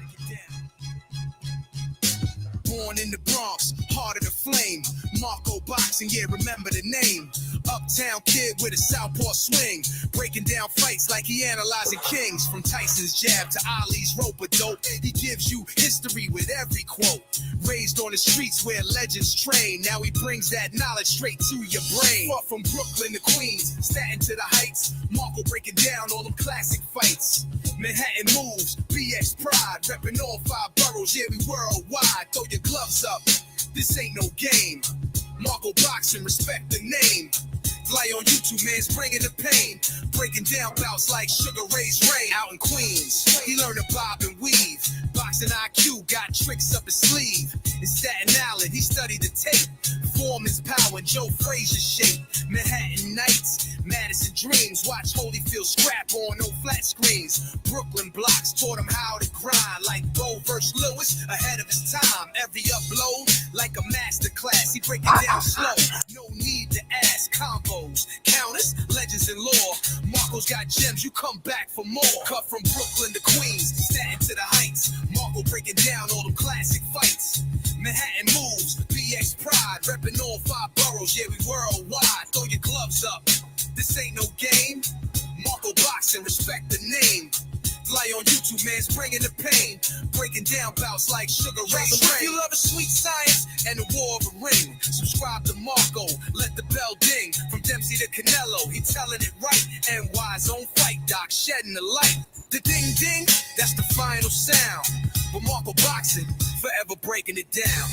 Born in the Bronx, heart of the flame. Marco Boxing, yeah, remember the name. Uptown kid with a southpaw swing, breaking down fights like he analyzing kings. From Tyson's jab to Ali's rope-a-dope, he gives you history with every quote. Raised on the streets where legends train, now he brings that knowledge straight to your brain. Fought from Brooklyn to Queens, Staten to the Heights, Marco breaking down all them classic fights. Manhattan moves, BX pride, repping all 5 boroughs, yeah, we worldwide. Throw your gloves up, this ain't no game. Marco Boxing, respect the name. Fly on YouTube, man's bringing the pain. Breaking down bouts like Sugar Ray's Ray out in Queens. He learned to bob and weave. Boxing IQ got tricks up his sleeve. In Staten Island, he studied the tape. Foreman's power and Joe Frazier's shape. Manhattan Nights, Madison Dreams. Watch Holyfield scrap on no flat screens. Brooklyn blocks taught him how to grind. Like Bo vs. Lewis, ahead of his time. Every upload like a master class. He break it down slow. No need to ask. Combos, counters, legends in lore. Marco's got gems, you come back for more. Cut from Brooklyn to Queens, Staten to the Heights. Marco breaking down all them classic fights. Manhattan moves, BX pride, repping all 5 boroughs, yeah, we worldwide. Throw your gloves up, this ain't no game. Marco Boxing, respect the name. Fly on YouTube, man's bringing the pain. Breaking down bouts like Sugar Ray Ray. If you love a sweet science and the war of a ring, subscribe to Marco, let the bell ding. From Dempsey to Canelo, he telling it right. NY's own fight doc, shedding the light. The ding ding, that's the final sound. But Marco Boxing, forever breaking it down.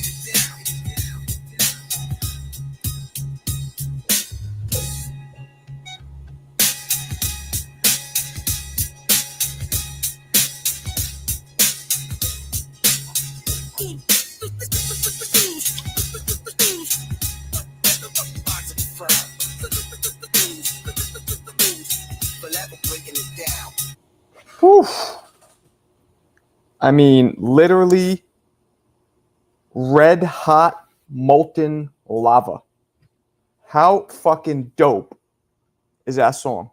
Whew. I mean, literally red hot molten lava. How fucking dope is that song?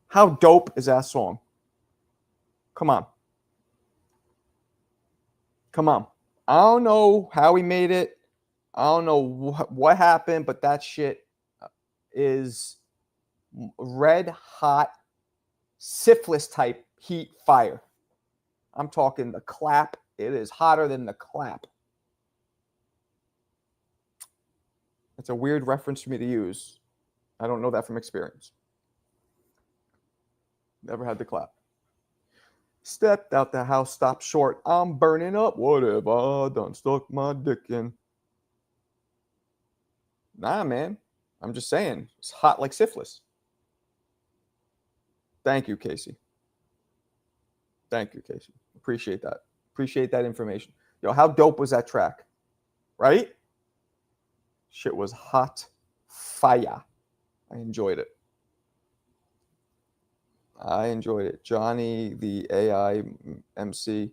How dope is that song? Come on. Come on. I don't know how he made it. I don't know what happened, but that shit is red hot syphilis type heat fire. I'm talking the clap. It is hotter than the clap. It's a weird reference for me to use. I don't know that from experience. Never had the clap. Stepped out the house, stopped short. I'm burning up. What have I done? Stuck my dick in. Nah, man. I'm just saying. It's hot like syphilis. Thank you, Casey. Thank you, Casey. Appreciate that. Appreciate that information. Yo, how dope was that track? Right? Shit was hot fire. I enjoyed it. I enjoyed it. Johnny, the AI MC.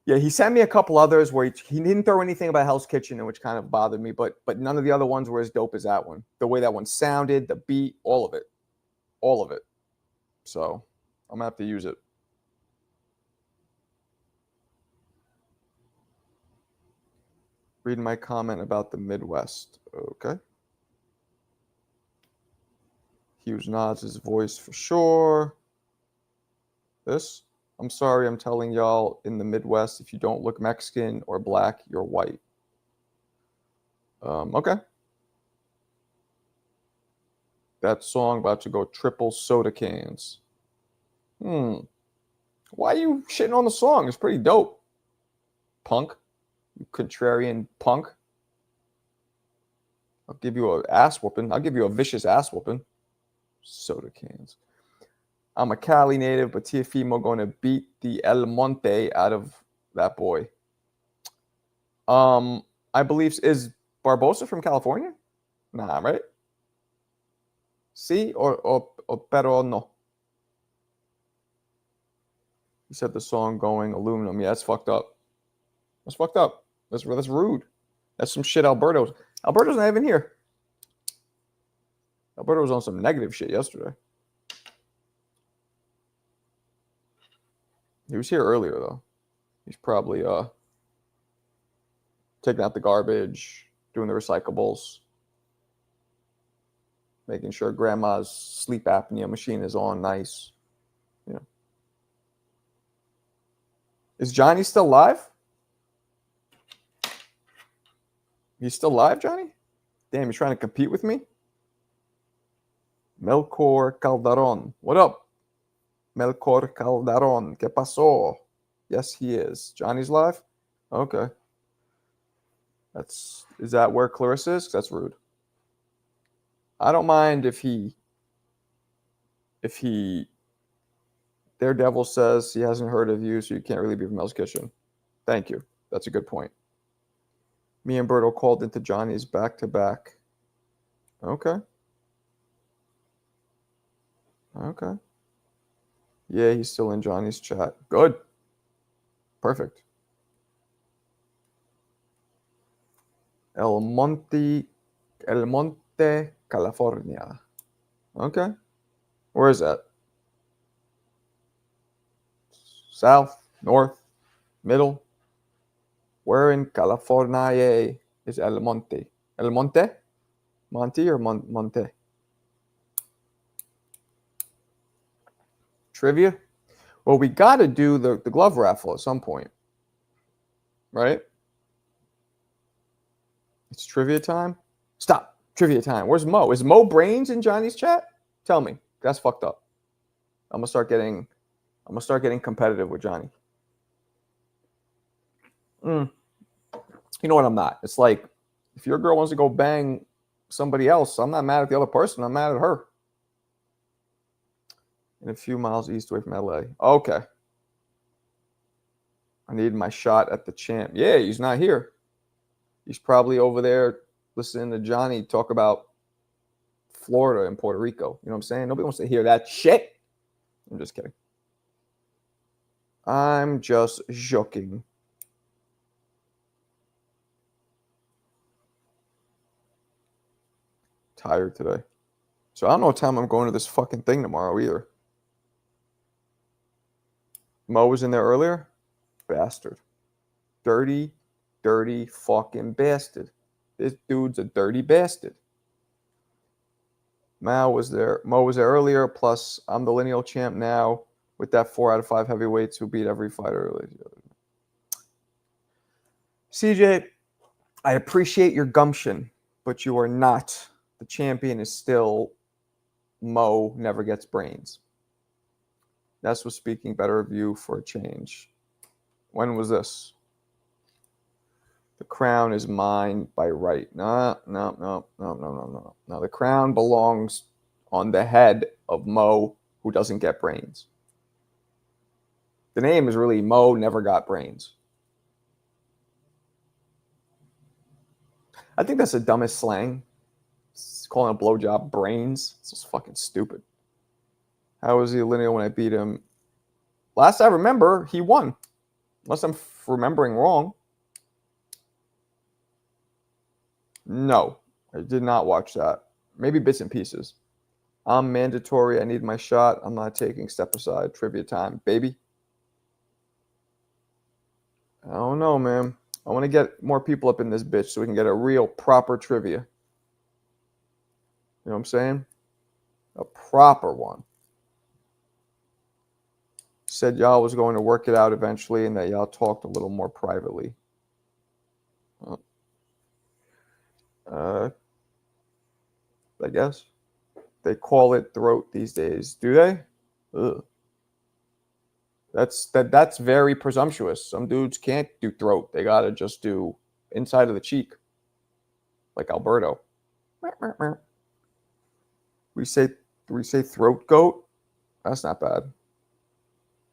Yeah, he sent me a couple others where he didn't throw anything about Hell's Kitchen, which kind of bothered me, but none of the other ones were as dope as that one. The way that one sounded, the beat, all of it. All of it. So I'm going to have to use it. Read my comment about the Midwest. Okay. Hughes nods his voice for sure. This? I'm sorry, I'm telling y'all in the Midwest, if you don't look Mexican or black, you're white. Okay. That song about to go triple soda cans. Why are you shitting on the song? It's pretty dope. Punk. You contrarian punk. I'll give you an ass whooping. I'll give you a vicious ass whooping. Soda cans. I'm a Cali native, but Tiafimo going to beat the El Monte out of that boy. I believe, is Barbosa from California? Nah, right? See? Or pero no. He said the song going aluminum. Yeah, that's fucked up. That's fucked up. That's rude. That's some shit Alberto's not even here. Alberto was on some negative shit yesterday. He was here earlier, though. He's probably taking out the garbage, doing the recyclables, making sure grandma's sleep apnea machine is on nice. Yeah. Is Johnny still live? He's still live, Johnny? Damn, you're trying to compete with me? Melchor Calderon. What up? Melchor Calderon. ¿Qué pasó? Yes, he is. Johnny's live? Okay. Is that where Clarissa is? That's rude. I don't mind if Daredevil says he hasn't heard of you, so you can't really be from Hell's Kitchen. Thank you. That's a good point. Me and Berto called into Johnny's back-to-back. Okay. Okay. Yeah, he's still in Johnny's chat. Good. Perfect. El Monte, California. Okay. Where is that? South, north, middle? Where in California is El Monte? El Monte? Monte or Monte? Trivia? Well, we got to do the glove raffle at some point. Right? It's trivia time? Stop. Trivia time. Where's Mo? Is Mo Brains in Johnny's chat? Tell me. That's fucked up. I'm gonna start getting competitive with Johnny. You know what? I'm not. It's like if your girl wants to go bang somebody else, I'm not mad at the other person. I'm mad at her. In a few miles east away from LA. Okay. I need my shot at the champ. Yeah, he's not here. He's probably over there listening to Johnny talk about Florida and Puerto Rico. You know what I'm saying? Nobody wants to hear that shit. I'm just kidding. I'm just joking. Tired today. So I don't know what time I'm going to this fucking thing tomorrow either. Mo was in there earlier? Bastard. Dirty, dirty fucking bastard. This dude's a dirty bastard. Mo was there earlier, plus I'm the lineal champ now with that 4 out of 5 heavyweights who beat every fighter earlier. CJ, I appreciate your gumption, but you are not. The champion is still Mo never gets brains. That's what's speaking better of you for a change. When was this? The crown is mine by right. No. The crown belongs on the head of Mo, who doesn't get brains. The name is really Mo Never Got Brains. I think that's the dumbest slang. It's calling a blowjob brains. It's just fucking stupid. How was he lineal when I beat him? Last I remember, he won. Unless I'm remembering wrong. No, I did not watch that. Maybe bits and pieces. I'm mandatory. I need my shot. I'm not taking step aside. Trivia time, baby. I don't know, man. I want to get more people up in this bitch so we can get a real proper trivia. You know what I'm saying? A proper one. Said y'all was going to work it out eventually and that y'all talked a little more privately. I guess. They call it throat these days. Do they? Ugh. That's very presumptuous. Some dudes can't do throat. They gotta just do inside of the cheek. Like Alberto. We say throat goat? That's not bad.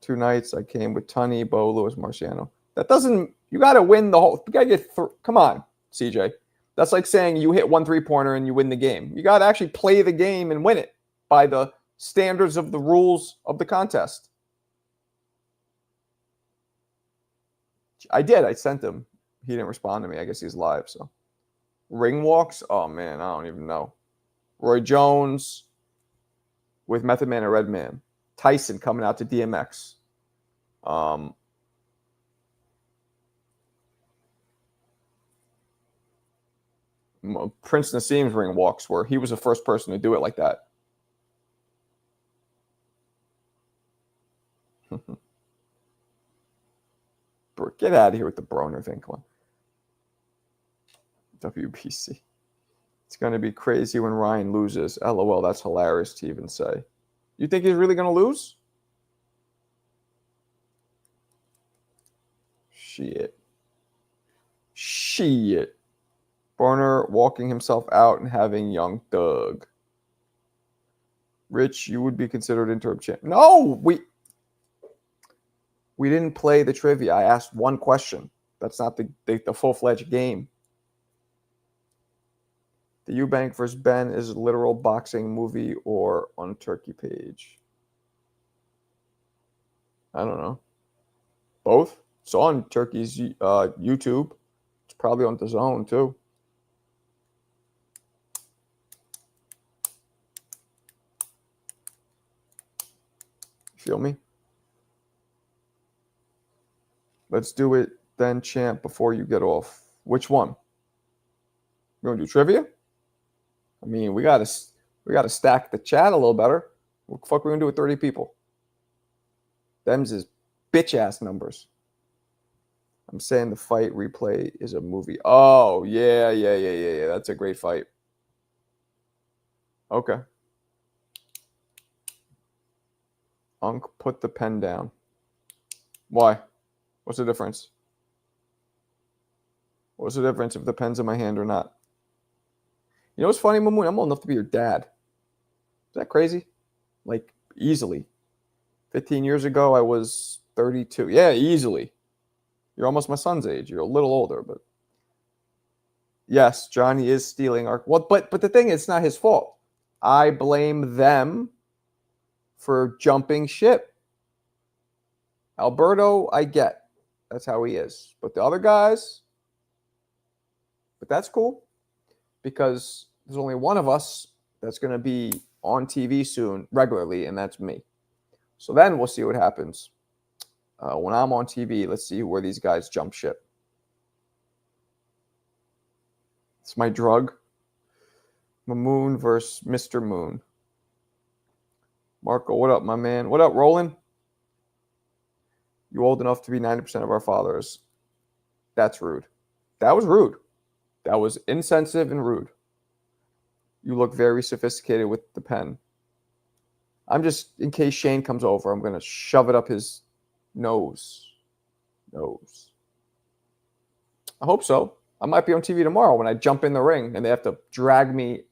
2 nights I came with Tunney, Bo, Luis Marciano. That doesn't, you gotta win the whole, you gotta get, come on, CJ. That's like saying you hit 1 3-pointer and you win the game. You gotta actually play the game and win it by the standards of the rules of the contest. I did. I sent him. He didn't respond to me. I guess he's live. So, ring walks. Oh man, I don't even know. Roy Jones with Method Man and Redman. Tyson coming out to DMX. Prince Nassim's ring walks, where he was the first person to do it like that. Get out of here with the Broner thing. Come on. WBC. It's going to be crazy when Ryan loses. LOL, that's hilarious to even say. You think he's really going to lose? Shit. Broner walking himself out and having young Doug. Rich, you would be considered interim champ. No, we didn't play the trivia. I asked one question. That's not the full-fledged game. The Eubank versus Ben is a literal boxing movie or on Turkey page? I don't know. Both? It's on Turkey's YouTube. It's probably on DAZN too. Feel me? Let's do it then, champ, before you get off. Which one? You want to do trivia? I mean, we gotta stack the chat a little better. What the fuck are we gonna do with 30 people? Them's is bitch ass numbers. I'm saying the fight replay is a movie. Oh yeah. That's a great fight. Okay. Unc, put the pen down. Why? What's the difference? What's the difference if the pen's in my hand or not? You know what's funny, Mamoon? I'm old enough to be your dad. Is that crazy? Like, easily. 15 years ago, I was 32. Yeah, easily. You're almost my son's age. You're a little older, but yes, Johnny is stealing our. Well, but the thing is, it's not his fault. I blame them for jumping ship. Alberto, I get. That's how he is. But the other guys, but that's cool because there's only one of us that's going to be on TV soon regularly, and that's me. So then we'll see what happens. When I'm on TV, let's see where these guys jump ship. It's my drug. Moon versus Mr. Moon. Marco, what up, my man? What up, Roland? You old enough to be 90% of our fathers. That's rude. That was rude. That was insensitive and rude. You look very sophisticated with the pen. I'm just, in case Shane comes over, I'm going to shove it up his nose. I hope so. I might be on TV tomorrow when I jump in the ring and they have to drag me.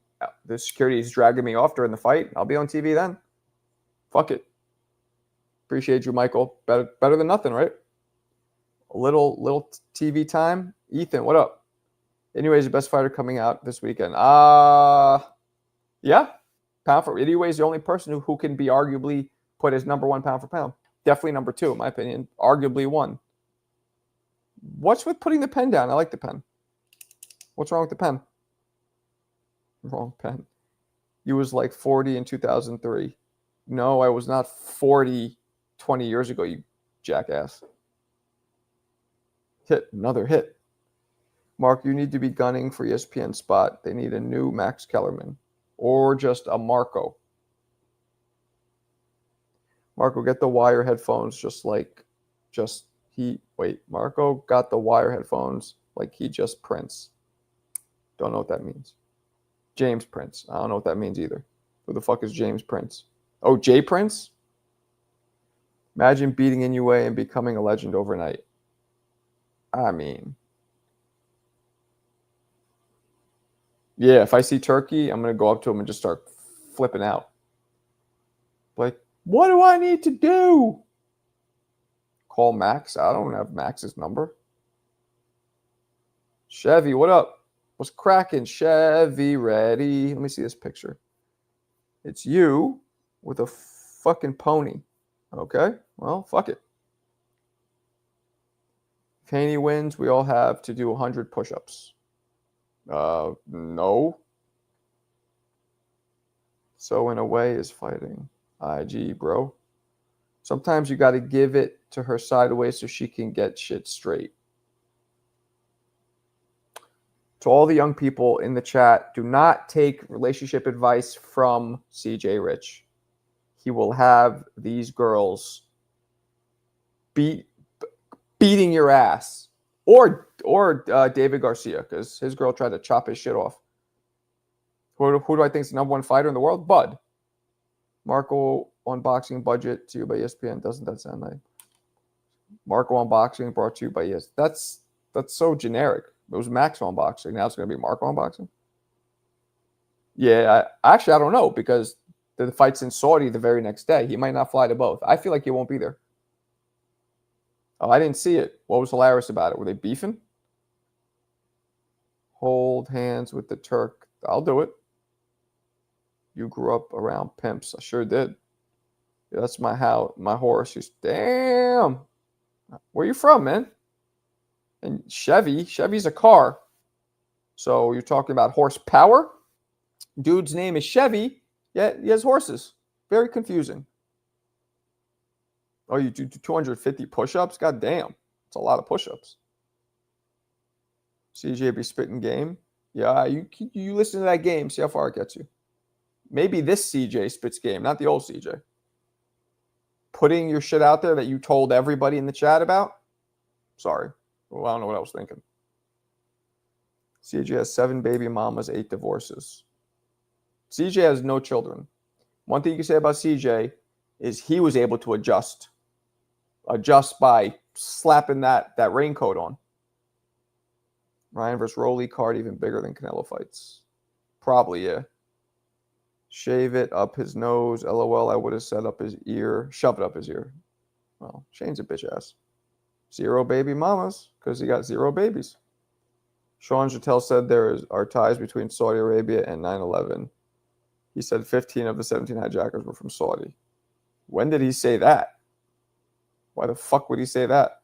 The security is dragging me off during the fight. I'll be on TV then. Fuck it. Appreciate you, Michael. Better than nothing, right? A little TV time. Ethan, what up? Anyways, the best fighter coming out this weekend. Yeah. Pound for Inoue is the only person who can be arguably put as number one pound for pound. Definitely number two, in my opinion. Arguably one. What's with putting the pen down? I like the pen. What's wrong with the pen? Wrong pen. You was like 40 in 2003. No, I was not 40 20 years ago, you jackass. Hit. Another hit. Mark, you need to be gunning for ESPN spot. They need a new Max Kellerman. Or just a Marco. Marco, get the wire headphones Marco got the wire headphones like he just Prince. Don't know what that means. James Prince. I don't know what that means either. Who the fuck is James Prince? Oh, Jay Prince? Imagine beating Inoue and becoming a legend overnight. I mean, yeah, if I see Turkey, I'm going to go up to him and just start flipping out. Like, what do I need to do? Call Max. I don't have Max's number. Chevy, what up? What's cracking? Chevy, ready. Let me see this picture. It's you with a fucking pony. Okay, well, fuck it. If Haney wins, we all have to do 100 push-ups. No. So in a way is fighting. IG, bro. Sometimes you got to give it to her sideways so she can get shit straight. To all the young people in the chat, do not take relationship advice from CJ Rich. He will have these girls beating your ass. Or David Garcia, because his girl tried to chop his shit off. Who do I think is the number one fighter in the world? Bud. Marco Unboxing budget to you by ESPN. Doesn't that sound nice? Marco Unboxing brought to you by ESPN. That's so generic. It was Max Unboxing. Now it's going to be Marco Unboxing. Yeah, I don't know because the fight's in Saudi the very next day. He might not fly to both. I feel like he won't be there. Oh, I didn't see it. What was hilarious about it? Were they beefing? Hold hands with the Turk. I'll do it. You grew up around pimps. I sure did. Yeah, that's my horse. Damn. Where you from, man? And Chevy's a car. So you're talking about horsepower? Dude's name is Chevy. Yeah, he has horses. Very confusing. Oh, you do 250 push-ups? God damn. It's a lot of push-ups. CJ be spitting game. Yeah, you listen to that game, see how far it gets you. Maybe this CJ spits game, not the old CJ. Putting your shit out there that you told everybody in the chat about? Sorry. Well, I don't know what I was thinking. CJ has 7 baby mamas, 8 divorces. CJ has no children. One thing you can say about CJ is he was able to adjust by slapping that raincoat on. Ryan versus Rolly card even bigger than Canelo fights. Probably, yeah. Shave it up his nose. LOL, I would have set up his ear. Shove it up his ear. Well, Shane's a bitch ass. 0 baby mamas because he got 0 babies. Sean Jatel said there are ties between Saudi Arabia and 9/11. He said 15 of the 17 hijackers were from Saudi. When did he say that? Why the fuck would he say that?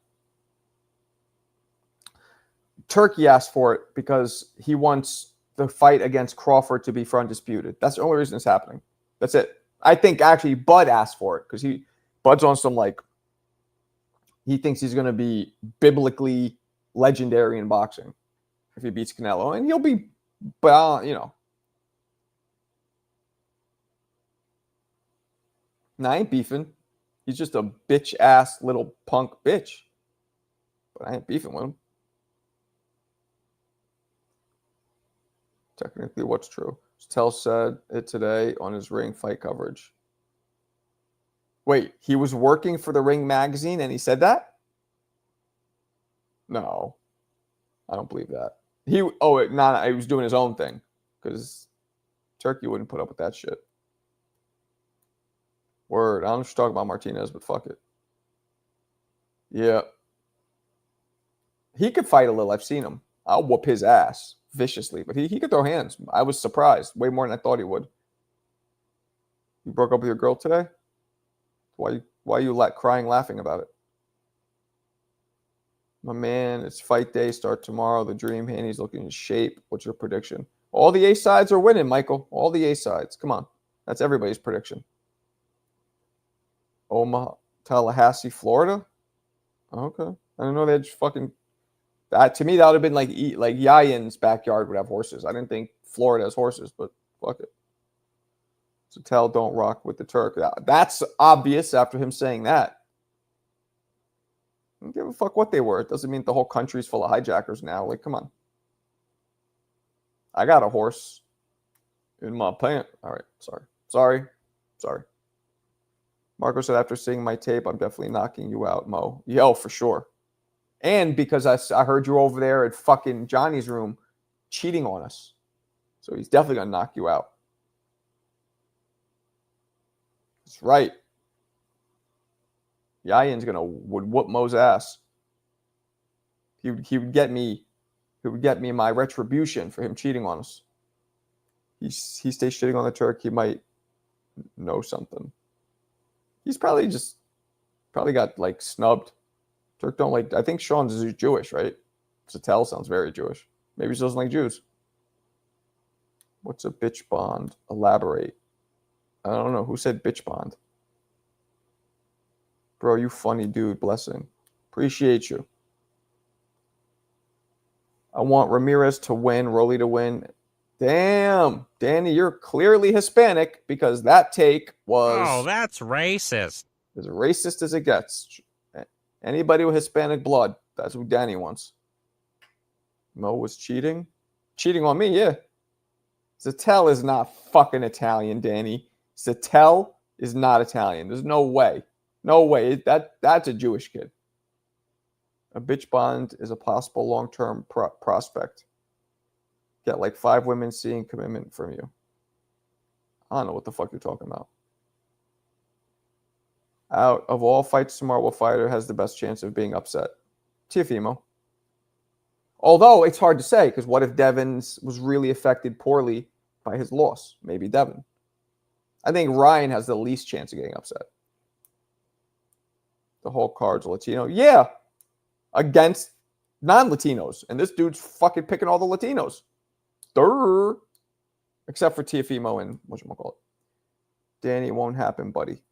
Turkey asked for it because he wants the fight against Crawford to be for undisputed. That's the only reason it's happening. That's it. I think actually Bud asked for it because Bud's on some like he thinks he's going to be biblically legendary in boxing if he beats Canelo, and he'll be, but I ain't beefing. He's just a bitch ass little punk bitch, but I ain't beefing with him. Technically, what's true? Tell said it today on his Ring fight coverage. Wait, he was working for the Ring magazine and he said that? No, I don't believe that. He was doing his own thing because Turkey wouldn't put up with that shit. Word. I don't know if you're talking about Martinez, but fuck it. Yeah. He could fight a little. I've seen him. I'll whoop his ass viciously, but he could throw hands. I was surprised. Way more than I thought he would. You broke up with your girl today? Why are you crying laughing about it? My man, it's fight day. Start tomorrow. The Dream Handy's looking in shape. What's your prediction? All the A sides are winning, Michael. All the A sides. Come on. That's everybody's prediction. Omaha, Tallahassee, Florida? Okay. I didn't know they had fucking... That, to me, that would have been like Yayin's backyard would have horses. I didn't think Florida has horses, but fuck it. So tell don't rock with the Turk. That's obvious after him saying that. I don't give a fuck what they were. It doesn't mean the whole country's full of hijackers now. Like, come on. I got a horse in my pant. All right. Sorry. Marco said, after seeing my tape, I'm definitely knocking you out, Mo. Yo, for sure. And because I heard you over there at fucking Johnny's room cheating on us. So he's definitely going to knock you out. That's right. Yayin's would whoop Mo's ass. He would get me my retribution for him cheating on us. He stays shitting on the Turk. He might know something. He's probably got like snubbed. Turk don't like. I think Sean's Jewish, right? Satel sounds very Jewish. Maybe he doesn't like Jews. What's a bitch bond? Elaborate. I don't know. Who said bitch bond? Bro, you funny dude. Blessing. Appreciate you. I want Ramirez to win, Rolly to win. Damn, Danny, you're clearly Hispanic because that take was... Oh, that's racist. As racist as it gets. Anybody with Hispanic blood, that's who Danny wants. Mo was cheating? Cheating on me, yeah. Satel is not fucking Italian, Danny. Satel is not Italian. There's no way. No way. That's a Jewish kid. A bitch bond is a possible long-term prospect. Get like 5 women seeing commitment from you. I don't know what the fuck you're talking about. Out of all fights tomorrow, what fighter has the best chance of being upset? Teofimo. Although it's hard to say, because what if Devins was really affected poorly by his loss? Maybe Devin. I think Ryan has the least chance of getting upset. The whole card's Latino. Yeah. Against non-Latinos. And this dude's fucking picking all the Latinos. Durr. Except for Teofimo and whatchamacallit. Danny, it won't happen, buddy.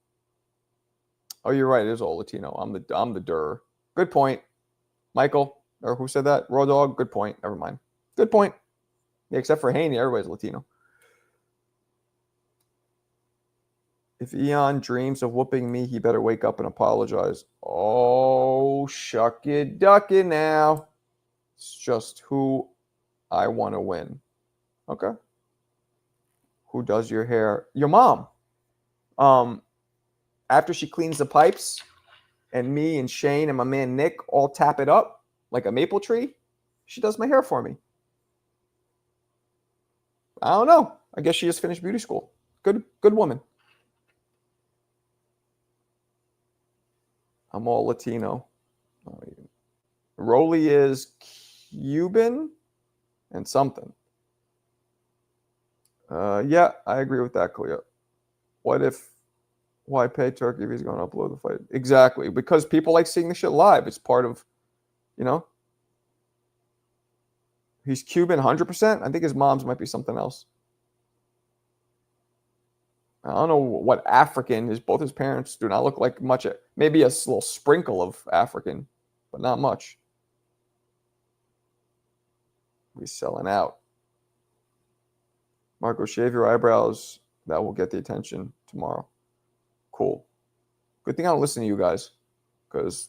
Oh, you're right. It is all Latino. I'm the Durr. Good point. Michael, or who said that? Raw Dog. Good point. Never mind. Good point. Yeah, except for Haney, everybody's Latino. If Eon dreams of whooping me, he better wake up and apologize. Oh, shuck it, duck it now. It's just who I want to win. Okay. Who does your hair? Your mom. After she cleans the pipes, and me and Shane and my man Nick all tap it up like a maple tree, she does my hair for me. I don't know. I guess she just finished beauty school. Good woman. I'm all Latino. Rolly is Cuban and something. Yeah, I agree with that, Cleo. What if Why pay Turkey if he's going to upload the fight? Exactly. Because people like seeing the shit live. It's part of, you know. He's Cuban 100%. I think his mom's might be something else. I don't know what African is. Both his parents do not look like much. Maybe a little sprinkle of African, but not much. He's selling out. Marco, shave your eyebrows. That will get the attention tomorrow. Cool. Good thing I don't listen to you guys, because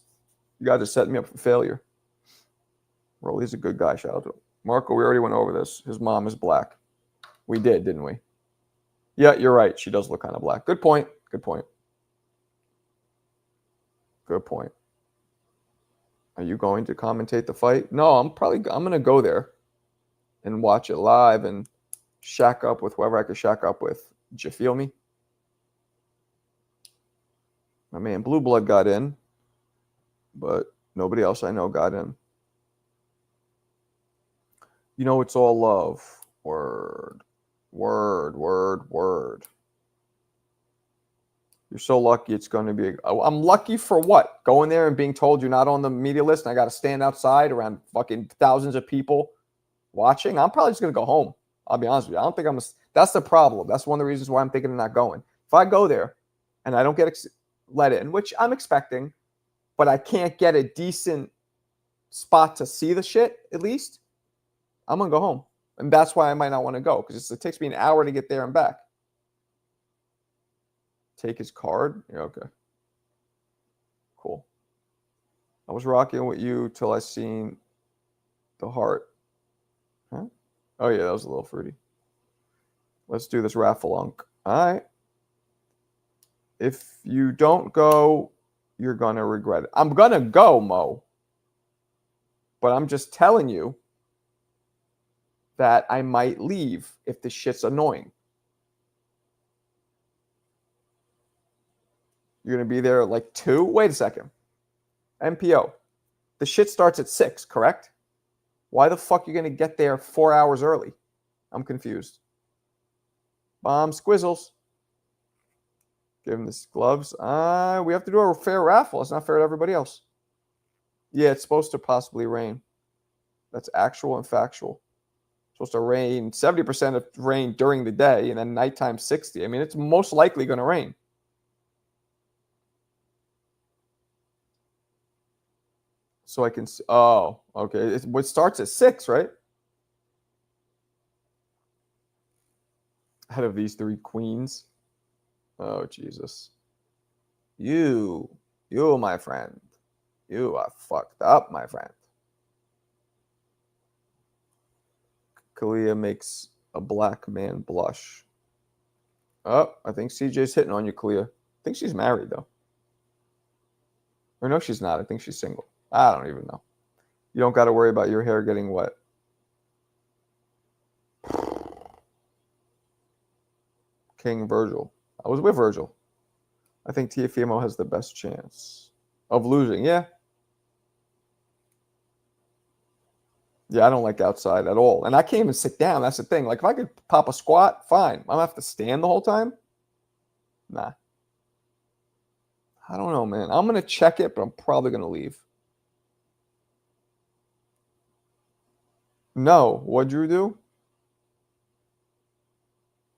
you guys are setting me up for failure. Rolly's a good guy. Shout out to him. Marco, we already went over this. His mom is black. We did, didn't we? Yeah, you're right. She does look kind of black. Good point. Good point. Good point. Are you going to commentate the fight? No, I'm going to go there and watch it live and shack up with whoever I can shack up with. Did you feel me? My man Blue Blood got in, but nobody else I know got in. You know, it's all love. Word. Word, word, word. You're so lucky it's going to be. I'm lucky for what? Going there and being told you're not on the media list and I got to stand outside around fucking thousands of people watching? I'm probably just going to go home. I'll be honest with you. I don't think that's the problem. That's one of the reasons why I'm thinking of not going. If I go there and I don't get let in, which I'm expecting, but I can't get a decent spot to see the shit, at least, I'm going to go home. And that's why I might not want to go, because it takes me an hour to get there and back. Take his card? Yeah, okay. Cool. I was rocking with you till I seen the heart. Huh? Oh, yeah, that was a little fruity. Let's do this raffle-unk. All right. If you don't go, you're going to regret it. I'm going to go, Mo. But I'm just telling you that I might leave if the shit's annoying. You're going to be there at like 2? Wait a second. MPO. The shit starts at 6, correct? Why the fuck are you going to get there 4 hours early? I'm confused. Bomb squizzles. Give him the gloves. We have to do a fair raffle. It's not fair to everybody else. Yeah, it's supposed to possibly rain. That's actual and factual. It's supposed to rain 70% of rain during the day, and then nighttime 60. I mean, it's most likely going to rain. So I can see. Oh, okay. It starts at 6, right? Head of these 3 queens. Oh, Jesus. You, my friend. You are fucked up, my friend. Kalia makes a black man blush. Oh, I think CJ's hitting on you, Kalia. I think she's married, though. Or no, she's not. I think she's single. I don't even know. You don't got to worry about your hair getting wet. King Virgil. I was with Virgil. I think Tiafimo has the best chance of losing. Yeah. Yeah, I don't like outside at all. And I can't even sit down. That's the thing. Like, if I could pop a squat, fine. I'm going to have to stand the whole time? Nah. I don't know, man. I'm going to check it, but I'm probably going to leave. No. What'd Drew do?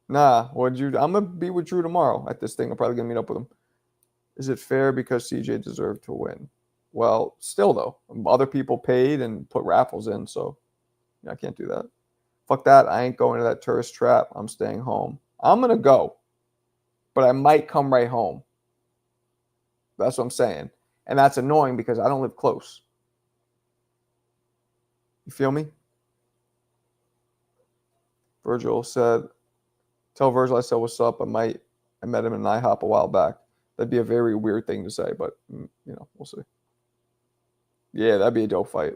Nah. What'd you do? I'm going to be with Drew tomorrow at this thing. I'm probably going to meet up with him. Is it fair because CJ deserved to win? Well, still, though. Other people paid and put raffles in, so yeah, I can't do that. Fuck that. I ain't going to that tourist trap. I'm staying home. I'm going to go, but I might come right home. That's what I'm saying. And that's annoying because I don't live close. You feel me? Virgil said, tell Virgil I said what's up. I met him in IHOP a while back. That'd be a very weird thing to say, but, we'll see. Yeah, that'd be a dope fight.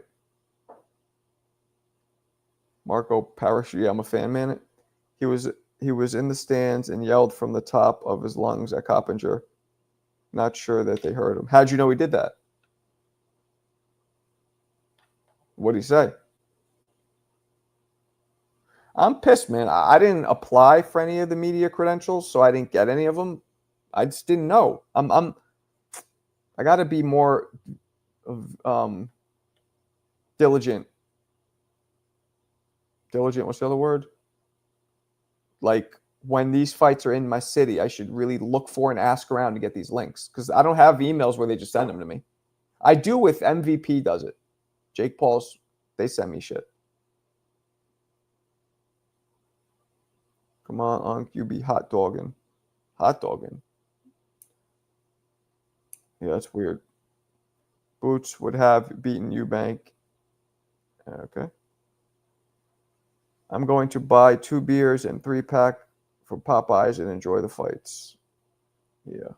Marco Parachute. Yeah, I'm a fan, man. He was in the stands and yelled from the top of his lungs at Coppinger. Not sure that they heard him. How'd you know he did that? What'd he say? I'm pissed, man. I didn't apply for any of the media credentials, so I didn't get any of them. I just didn't know. I got to be more diligent. Diligent. What's the other word? Like when these fights are in my city, I should really look for and ask around to get these links because I don't have emails where they just send them to me. I do with MVP does it. Jake Paul's, they send me shit. Come on, you be hot dogging. Hot dogging. Yeah, that's weird. Boots would have beaten Eubank. Okay. I'm going to buy 2 beers and 3-pack from Popeyes and enjoy the fights. Yeah.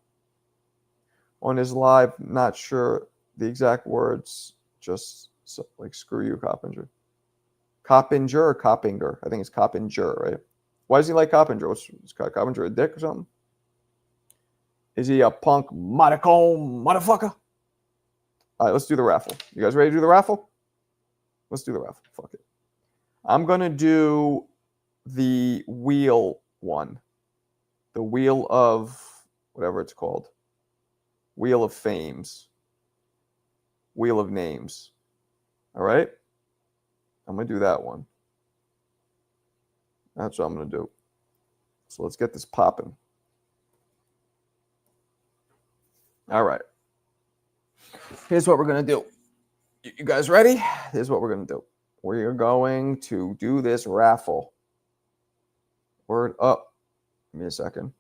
On his live, not sure the exact words, just like screw you, Coppinger. Coppinger or Coppinger? I think it's Coppinger, right? Why does he like Coppinger? Is Coppinger a dick or something? Is he a punk monochrome motherfucker? All right, let's do the raffle. You guys ready to do the raffle? Let's do the raffle. Fuck it. I'm going to do the wheel one. The wheel of whatever it's called. Wheel of Fames. Wheel of Names. All right? I'm going to do that one. That's what I'm going to do. So let's get this popping. All right. Here's what we're going to do. You guys ready? Here's what we're going to do. We're going to do this raffle. Word up. Give me a second.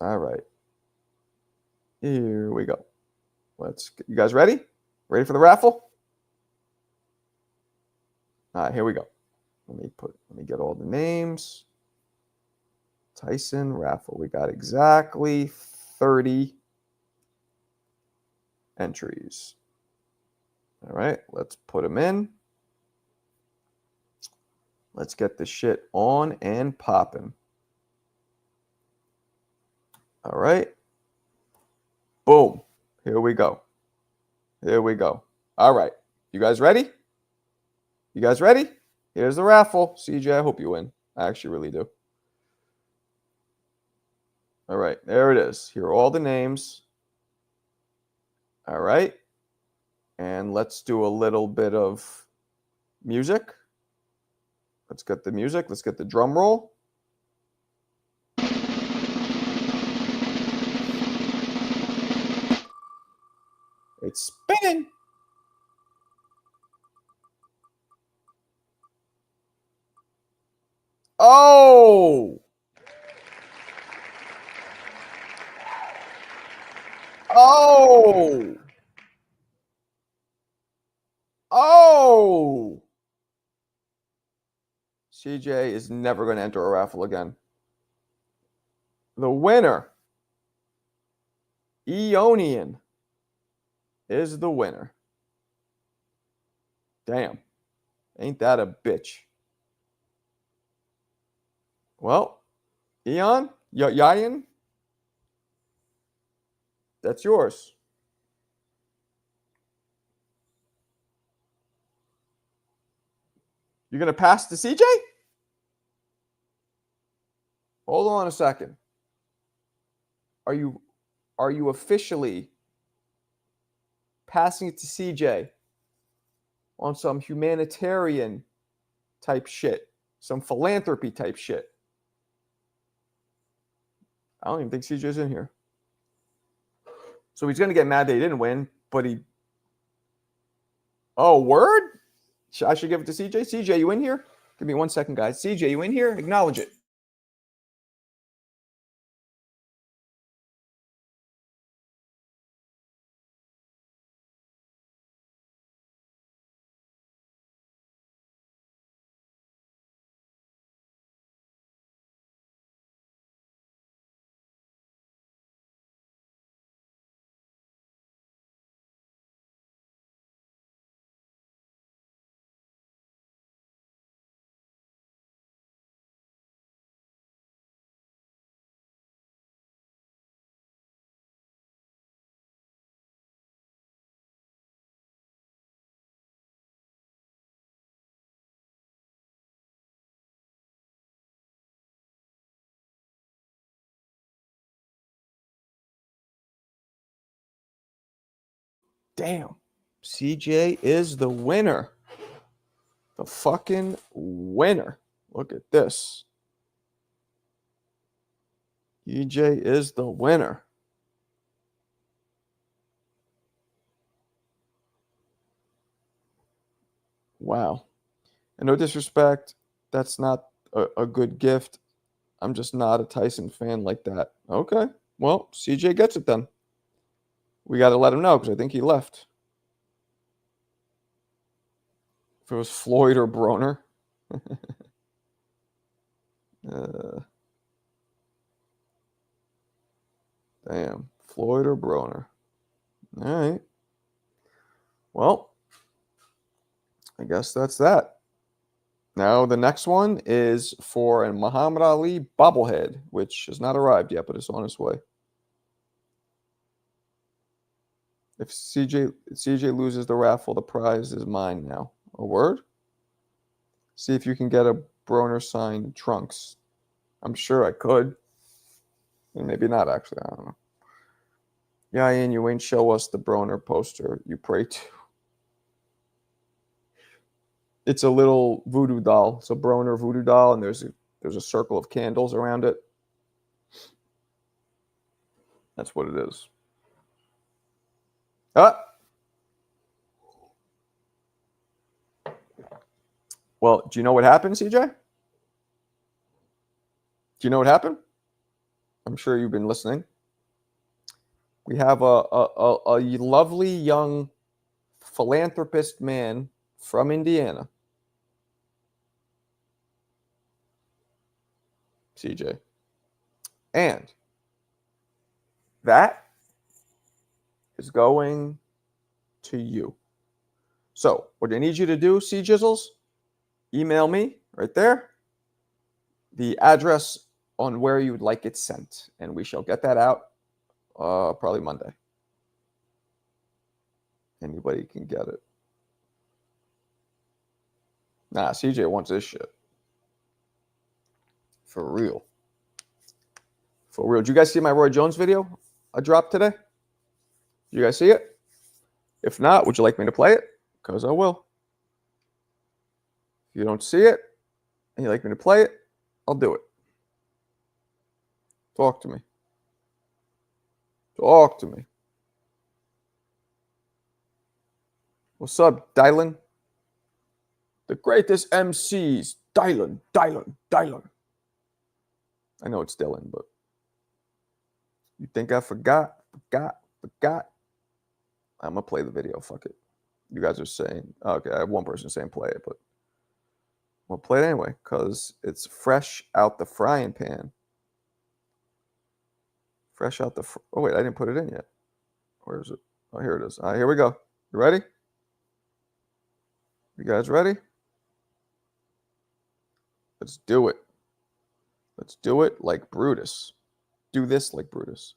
All right. Here we go. You guys ready? Ready for the raffle? All right, here we go. Let me get all the names. Tyson raffle. We got exactly 30 entries. All right, let's put them in. Let's get the shit on and popping. All right. Boom. Here we go. Here we go. All right. You guys ready? You guys ready? Here's the raffle. CJ, I hope you win. I actually really do. All right. There it is. Here are all the names. All right. And let's do a little bit of music. Let's get the music. Let's get the drum roll. It's spinning. Oh. Oh. Oh. CJ is never going to enter a raffle again. The winner, Eonian, is the winner. Damn. Ain't that a bitch? Well, Eon, Yayan, that's yours. You're going to pass to CJ? Hold on a second. Are you officially passing it to CJ on some humanitarian type shit, some philanthropy type shit? I don't even think CJ's in here. So he's going to get mad that he didn't win, but he... Oh, word? I should give it to CJ? CJ, you in here? Give me 1 second, guys. CJ, you in here? Acknowledge it. Damn. CJ is the winner. The fucking winner. Look at this. EJ is the winner. Wow. And no disrespect, that's not a good gift. I'm just not a Tyson fan like that. Okay. Well, CJ gets it then. We got to let him know because I think he left. If it was Floyd or Broner. Damn. Floyd or Broner. All right. Well, I guess that's that. Now, the next one is for a Muhammad Ali bobblehead, which has not arrived yet, but it's on its way. If CJ loses the raffle, the prize is mine now. A word? See if you can get a Broner signed Trunks. I'm sure I could. And maybe not, actually. I don't know. Yeah, Ian, you ain't show us the Broner poster you pray to. It's a little voodoo doll. It's a Broner voodoo doll, and there's a circle of candles around it. That's what it is. Well, do you know what happened, CJ? Do you know what happened? I'm sure you've been listening. We have a lovely young philanthropist man from Indiana. CJ. And that is going to you. So what I need you to do, C-Jizzles, email me right there the address on where you would like it sent, and we shall get that out probably Monday. Anybody can get it. Nah, CJ wants this shit. For real. For real. Did you guys see my Roy Jones video I dropped today? Did you guys see it? If not, would you like me to play it? Because I will. If you don't see it and you'd like me to play it, I'll do it. Talk to me. Talk to me. What's up, Dylan? The greatest MCs. Dylan. I know it's Dylan, but you think I forgot? I'm going to play the video. Fuck it. You guys are saying, okay, I have one person saying play it, but we'll play it anyway because it's fresh out the frying pan. Fresh out the, oh wait, I didn't put it in yet. Where is it? Oh, here it is. All right, here we go. You ready? You guys ready? Let's do it. Let's do it like Brutus. Do this like Brutus.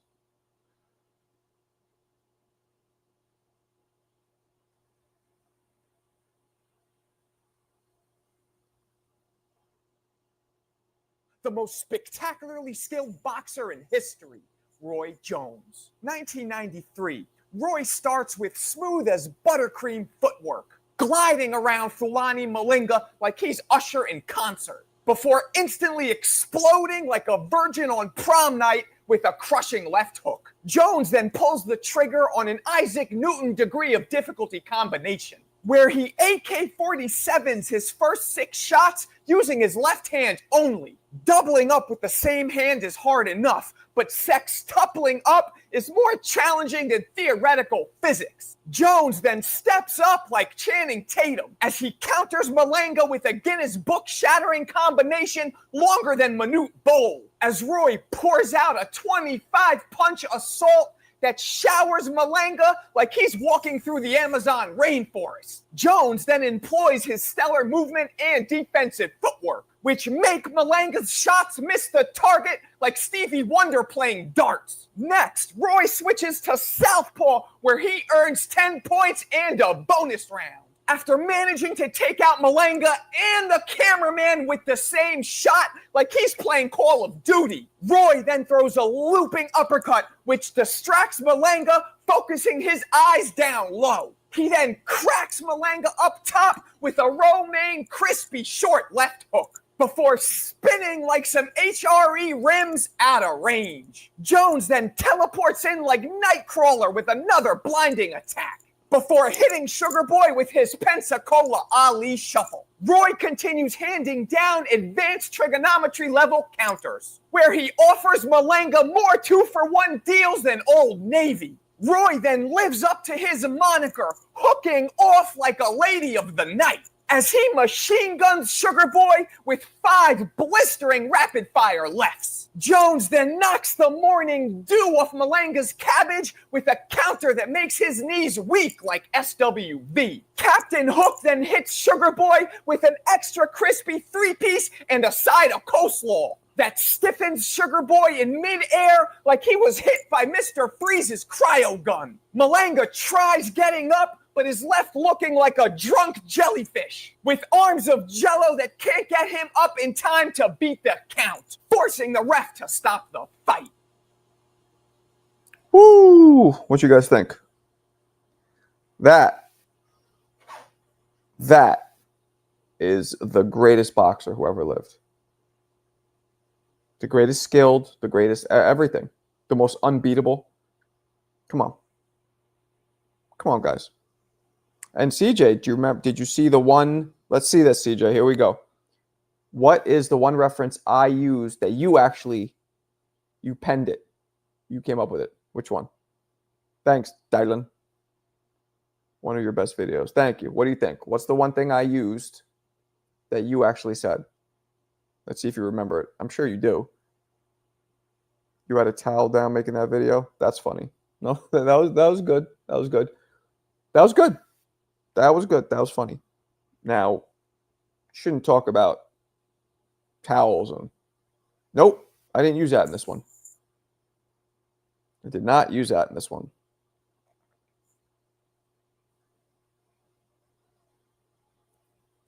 The most spectacularly skilled boxer in history, Roy Jones. 1993, Roy starts with smooth as buttercream footwork, gliding around Thulani Malinga like he's Usher in concert, before instantly exploding like a virgin on prom night with a crushing left hook. Jones then pulls the trigger on an Isaac Newton degree of difficulty combination, where he AK-47s his first 6 shots using his left hand only. Doubling up with the same hand is hard enough, but sextupling up is more challenging than theoretical physics. Jones then steps up like Channing Tatum as he counters Malenga with a Guinness Book-shattering combination longer than Manute Bol, as Roy pours out a 25-punch assault that showers Malenga like he's walking through the Amazon rainforest. Jones then employs his stellar movement and defensive footwork, which make Malenga's shots miss the target like Stevie Wonder playing darts. Next, Roy switches to southpaw, where he earns 10 points and a bonus round. After managing to take out Malanga and the cameraman with the same shot, like he's playing Call of Duty, Roy then throws a looping uppercut, which distracts Malanga, focusing his eyes down low. He then cracks Malanga up top with a romaine crispy short left hook before spinning like some HRE rims out of range. Jones then teleports in like Nightcrawler with another blinding attack before hitting Sugar Boy with his Pensacola Ali shuffle. Roy continues handing down advanced trigonometry level counters, where he offers Malanga more 2-for-1 deals than Old Navy. Roy then lives up to his moniker, hooking off like a lady of the night, as he machine guns Sugar Boy with 5 blistering rapid-fire lefts. Jones then knocks the morning dew off Malanga's cabbage with a counter that makes his knees weak like SWV. Captain Hook then hits Sugar Boy with an extra crispy 3-piece and a side of coleslaw that stiffens Sugar Boy in mid-air like he was hit by Mr. Freeze's cryo gun. Malanga tries getting up, but is left looking like a drunk jellyfish, with arms of jello that can't get him up in time to beat the count, forcing the ref to stop the fight. Woo! What you guys think? That is the greatest boxer who ever lived. The greatest skilled, the greatest everything. The most unbeatable. Come on. Come on, guys. And CJ, do you remember? Did you see the one? Let's see this, CJ. Here we go. What is the one reference I used that you penned it? You came up with it. Which one? Thanks, Dylan. One of your best videos. Thank you. What do you think? What's the one thing I used that you actually said? Let's see if you remember it. I'm sure you do. You had a towel down making that video? That's funny. No, that was good. That was good. That was good. That was good. That was funny. Now, shouldn't talk about towels and nope, I didn't use that in this one. I did not use that in this one.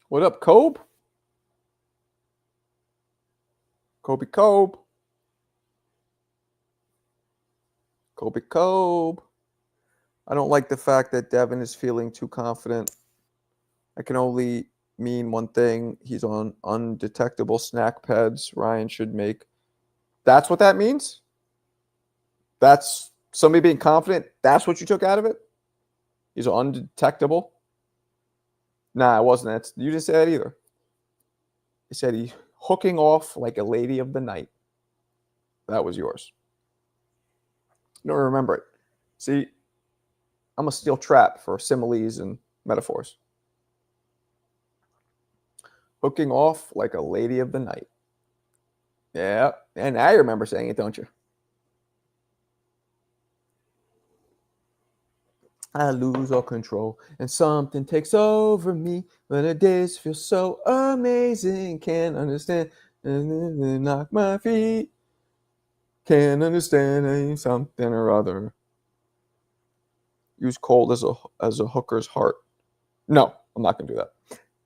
What up, Kobe? Kobe. I don't like the fact that Devin is feeling too confident. I can only mean one thing. He's on undetectable snack pads. Ryan should make. That's what that means? That's somebody being confident? That's what you took out of it? He's undetectable? Nah, it wasn't. You didn't say that either. He said he's hooking off like a lady of the night. That was yours. You don't remember it. See, I'm a steel trap for similes and metaphors. Hooking off like a lady of the night. Yeah, and I remember saying it, don't you? I lose all control and something takes over me. But the days feel so amazing. Can't understand. And knock my feet. Can't understand something or other. Use cold as a hooker's heart. No, I'm not gonna do that.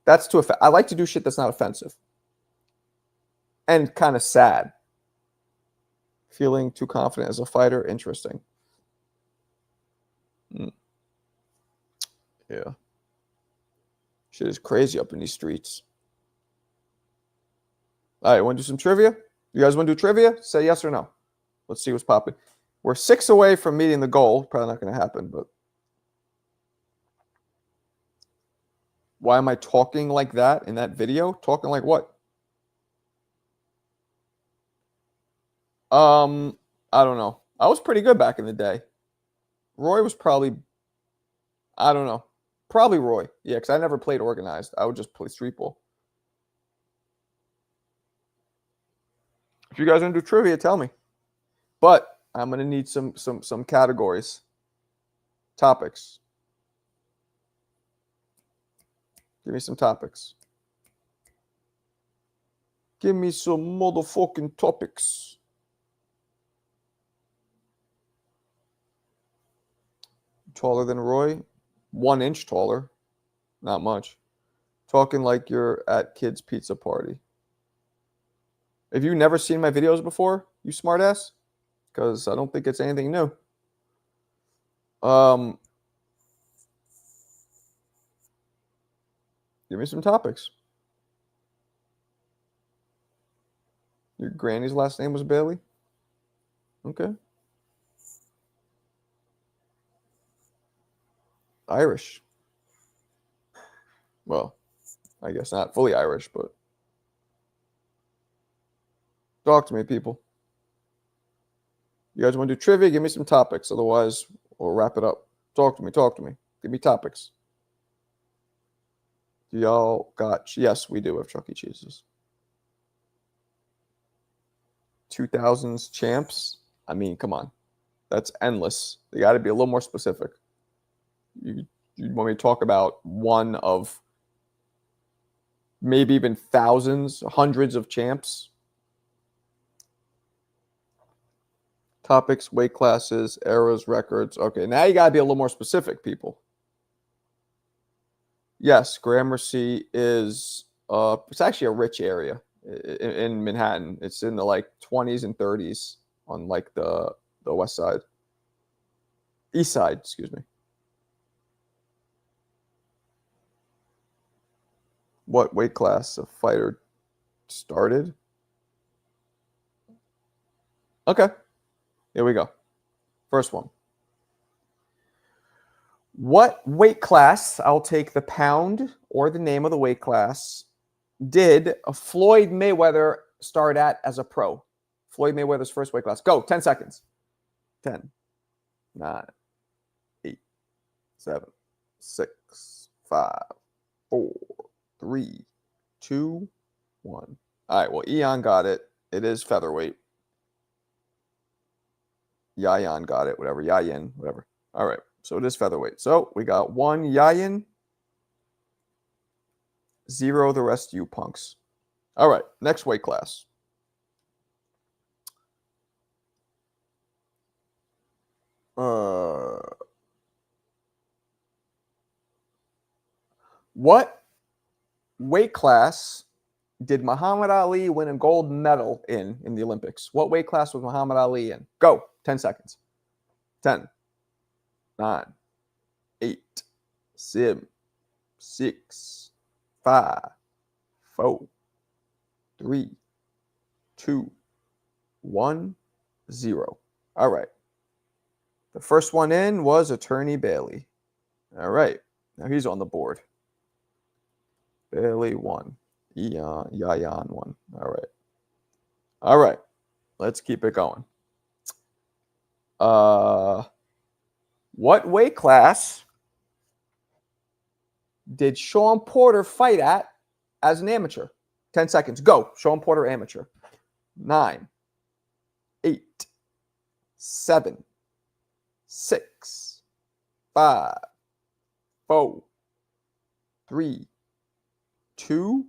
That's too offensive. I like to do shit that's not offensive. And kind of sad. Feeling too confident as a fighter. Interesting. Yeah. Shit is crazy up in these streets. All right, want to do some trivia? You guys want to do trivia? Say yes or no. Let's see what's popping. We're 6 away from meeting the goal. Probably not going to happen, but. Why am I talking like that in that video? Talking like what? I don't know. I was pretty good back in the day. Roy was probably, I don't know. Probably Roy. Yeah, because I never played organized. I would just play street ball. If you guys want to do trivia, tell me. But I'm going to need some categories. Topics. Give me some topics. Give me some motherfucking topics. Taller than Roy? 1 inch taller. Not much. Talking like you're at kids' pizza party. Have you never seen my videos before, you smartass? Because I don't think it's anything new. Give me some topics. Your granny's last name was Bailey? Okay. Irish. Well, I guess not fully Irish, but talk to me, people. You guys want to do trivia? Give me some topics. Otherwise, we'll wrap it up. Talk to me. Talk to me. Give me topics. Do y'all got... Yes, we do have Chuck E. Cheese's. 2000s champs? I mean, come on. That's endless. They got to be a little more specific. You want me to talk about one of maybe even thousands, hundreds of champs? Topics, weight classes, eras, records. Okay, now you got to be a little more specific, people. Yes, Gramercy is it's actually a rich area in Manhattan. It's in the like 20s and 30s on like the west side. East side, excuse me. What weight class a fighter started? Okay. Here we go. First one. What weight class, I'll take the pound or the name of the weight class, did Floyd Mayweather start at as a pro? Floyd Mayweather's first weight class. Go, 10 seconds. 10, 9, 8, 7, 6, 5, 4, 3, 2, 1. All right, well, Eon got it. It is featherweight. Yayan got it, whatever. Yayin, whatever. All right, so it is featherweight. So we got 1 Yayin, 0 the rest of you punks. All right, next weight class. What weight class did Muhammad Ali win a gold medal in the Olympics? What weight class was Muhammad Ali in? Go. 10 seconds. 10, 9, 8, 7, 6, 5, 4, 3, 2, 1, 0. All right. The first one in was Attorney Bailey. All right. Now he's on the board. Bailey 1. Yayan 1. All right. All right. Let's keep it going. What weight class did Sean Porter fight at as an amateur? 10 seconds. Go. Sean Porter amateur. 9, 8, 7, 6, 5, 4, 3, 2,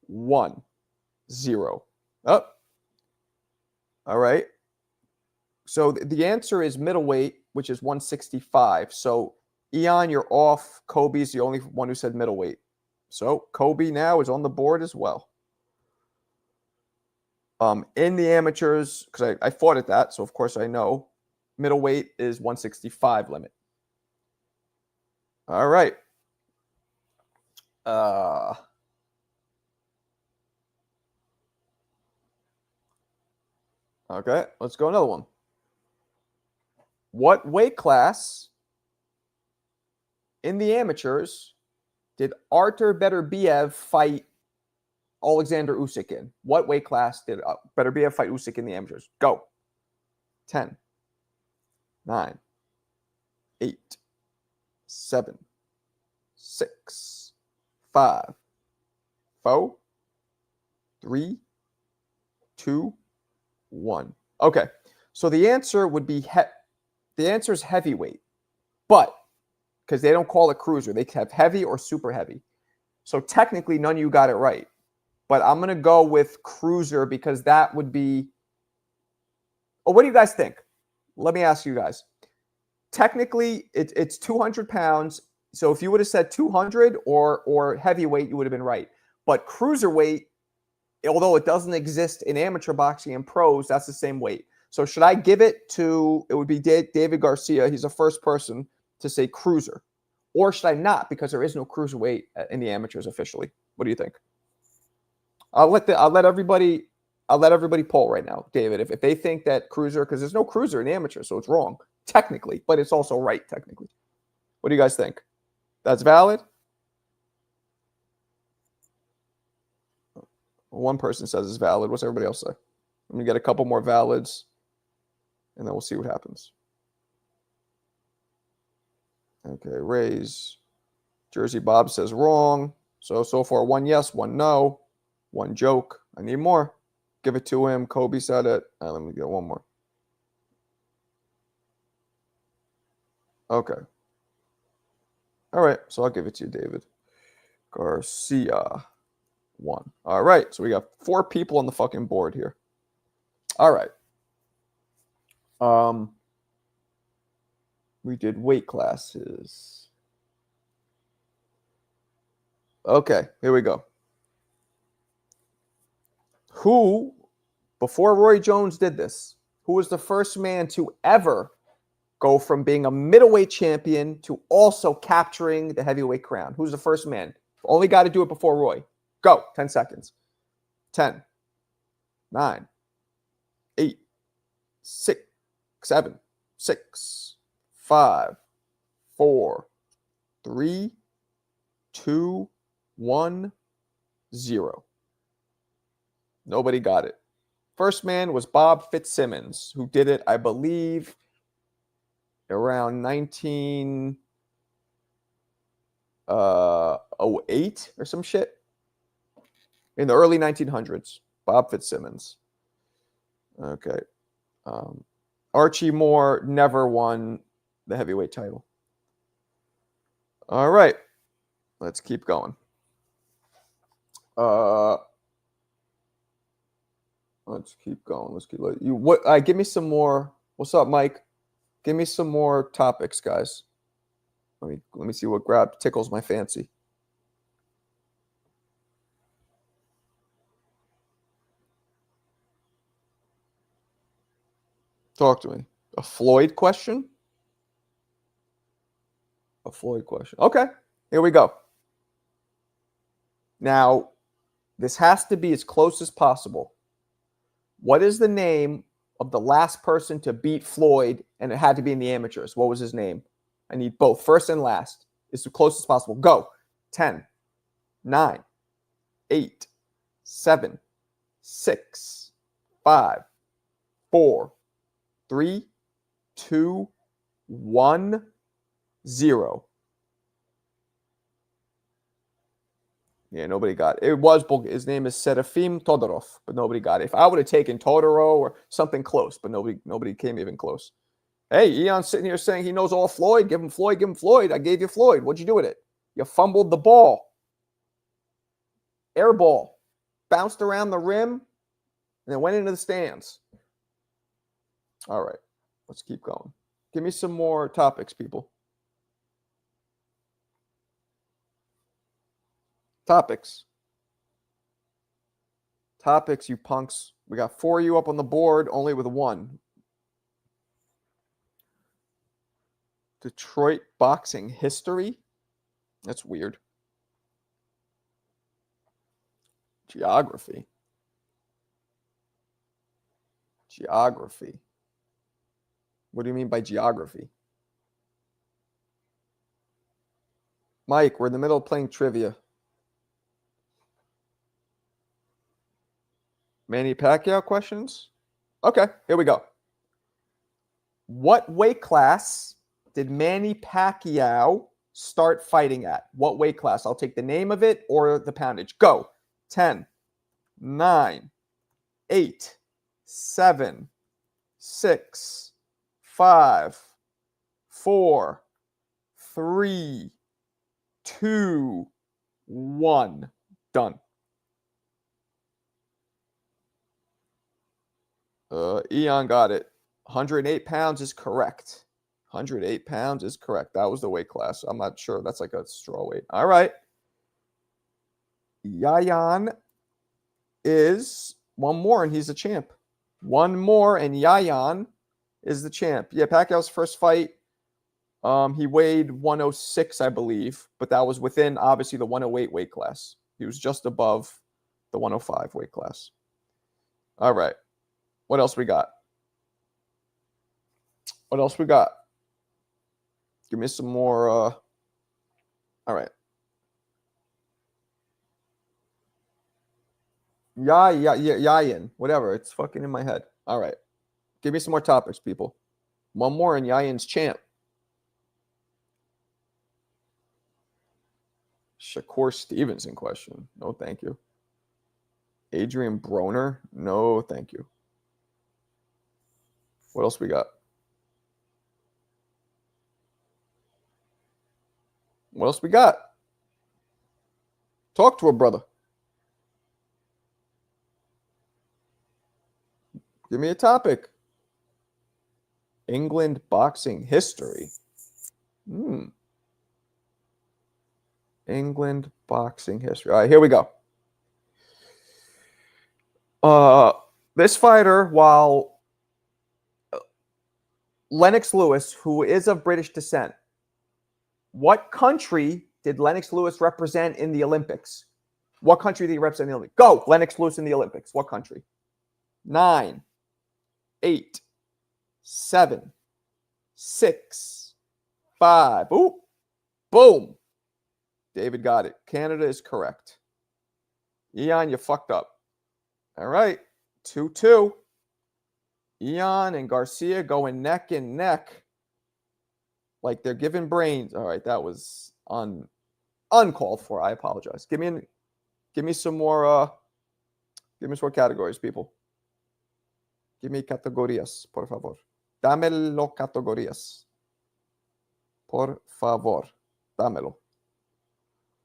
1, 0. Up. All right. So the answer is middleweight, which is 165. So Eon, you're off. Kobe's the only one who said middleweight. So Kobe now is on the board as well. In the amateurs, because I fought at that, so of course I know, middleweight is 165 limit. All right. Okay, let's go another one. What weight class in the amateurs did Artur Beterbiev fight Alexander Usyk in? What weight class did Beterbiev fight Usyk in the amateurs? Go. 10, 9, 8, 7, 6, 5, 4, 3, 2, 1. Okay, so the answer would be the answer is heavyweight, but because they don't call it cruiser, they have heavy or super heavy. So technically, none of you got it right. But I'm going to go with cruiser because that would be... Oh, what do you guys think? Let me ask you guys. Technically, it's 200 pounds. So if you would have said 200 or heavyweight, you would have been right. But cruiserweight, although it doesn't exist in amateur boxing and pros, that's the same weight. So should I give it to, it would be David Garcia. He's the first person to say cruiser. Or should I not? Because there is no cruiserweight in the amateurs officially. What do you think? I'll let everybody poll right now, David. If they think that cruiser, because there's no cruiser in amateur, so it's wrong technically, but it's also right technically. What do you guys think? That's valid? One person says it's valid. What's everybody else say? Let me get a couple more valids, and then we'll see what happens. Okay, raise. Jersey Bob says wrong. So far, one yes, one no, one joke. I need more. Give it to him. Kobe said it. Let me get one more. Okay. All right, so I'll give it to you, David. Garcia won. All right, so we got 4 people on the fucking board here. All right. We did weight classes. Okay, here we go. Who, before Roy Jones did this, who was the first man to ever go from being a middleweight champion to also capturing the heavyweight crown? Who's the first man? Only got to do it before Roy. Go. 10 seconds. 10, 9, 8, 6, 7, 6, 5, 4, 3, 2, 1, 0. Nobody got it. First man was Bob Fitzsimmons, who did it, I believe, around 1908 or some shit. In the early 1900s. Bob Fitzsimmons. Okay. Archie Moore never won the heavyweight title. All right. Let's keep going. Let's keep going. Let's keep you. What? Give me some more. What's up, Mike? Give me some more topics, guys. Let me see what tickles my fancy. Talk to me. A Floyd question? A Floyd question. Okay, here we go. Now, this has to be as close as possible. What is the name of the last person to beat Floyd, and it had to be in the amateurs? What was his name? I need both, first and last. It's as close as possible. Go. 10, 9, 8, 7, 6, 5, 4, 3, 2, 1, 0. Yeah, nobody got it. His name is Serafim Todorov, but nobody got it. If I would have taken Todorov or something close, but nobody came even close. Hey, Eon's sitting here saying he knows all Floyd. Give him Floyd, give him Floyd. I gave you Floyd. What'd you do with it? You fumbled the ball. Air ball. Bounced around the rim and then went into the stands. All right, let's keep going. Give me some more topics, people. Topics, you punks. We got 4 of you up on the board, only with 1. Detroit boxing history? That's weird. Geography. What do you mean by geography? Mike, we're in the middle of playing trivia. Manny Pacquiao questions? Okay, here we go. What weight class did Manny Pacquiao start fighting at? What weight class? I'll take the name of it or the poundage. Go. 10, 9, 8, 7, 6, 5, 4, 3, 2, 1. Done. Eon got it. 108 pounds is correct. 108 pounds is correct. That was the weight class. I'm not sure. That's like a straw weight. All right. Yayan is one more, and he's a champ. One more, and Yayan is the champ. Yeah, Pacquiao's first fight, he weighed 106, I believe, but that was within, obviously, the 108 weight class. He was just above the 105 weight class. All right. What else we got? What else we got? Give me some more. All right. Yayan, whatever. It's fucking in my head. All right. Give me some more topics, people. One more, and Yayan's champ. Shakur Stevenson question. No, thank you. Adrian Broner. No, thank you. What else we got? What else we got? Talk to a brother. Give me a topic. England boxing history. England boxing history. All right, here we go. This fighter, while Lennox Lewis, who is of British descent, what country did Lennox Lewis represent in the Olympics? What country did he represent in the Olympics? Go, Lennox Lewis in the Olympics. What country? 9, 8, 7, 6, 5. Ooh, boom. David got it. Canada is correct. Eon, you fucked up. All right. 2-2. Eon and Garcia going neck and neck. Like they're giving brains. All right, that was uncalled for. I apologize. Give me some more categories, people. Give me categorías, por favor. Dámelo categorías. Por favor. Dámelo.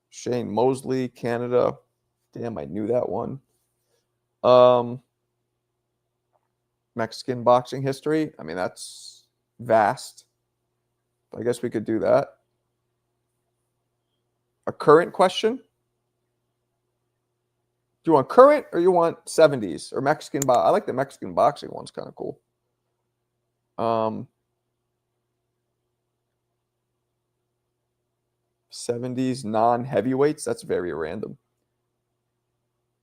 Shane Mosley, Canada. Damn, I knew that one. Mexican boxing history. I mean, that's vast. I guess we could do that. A current question? Do you want current or you want 70s or Mexican? I like the Mexican boxing one's kind of cool. 70s non-heavyweights. That's very random.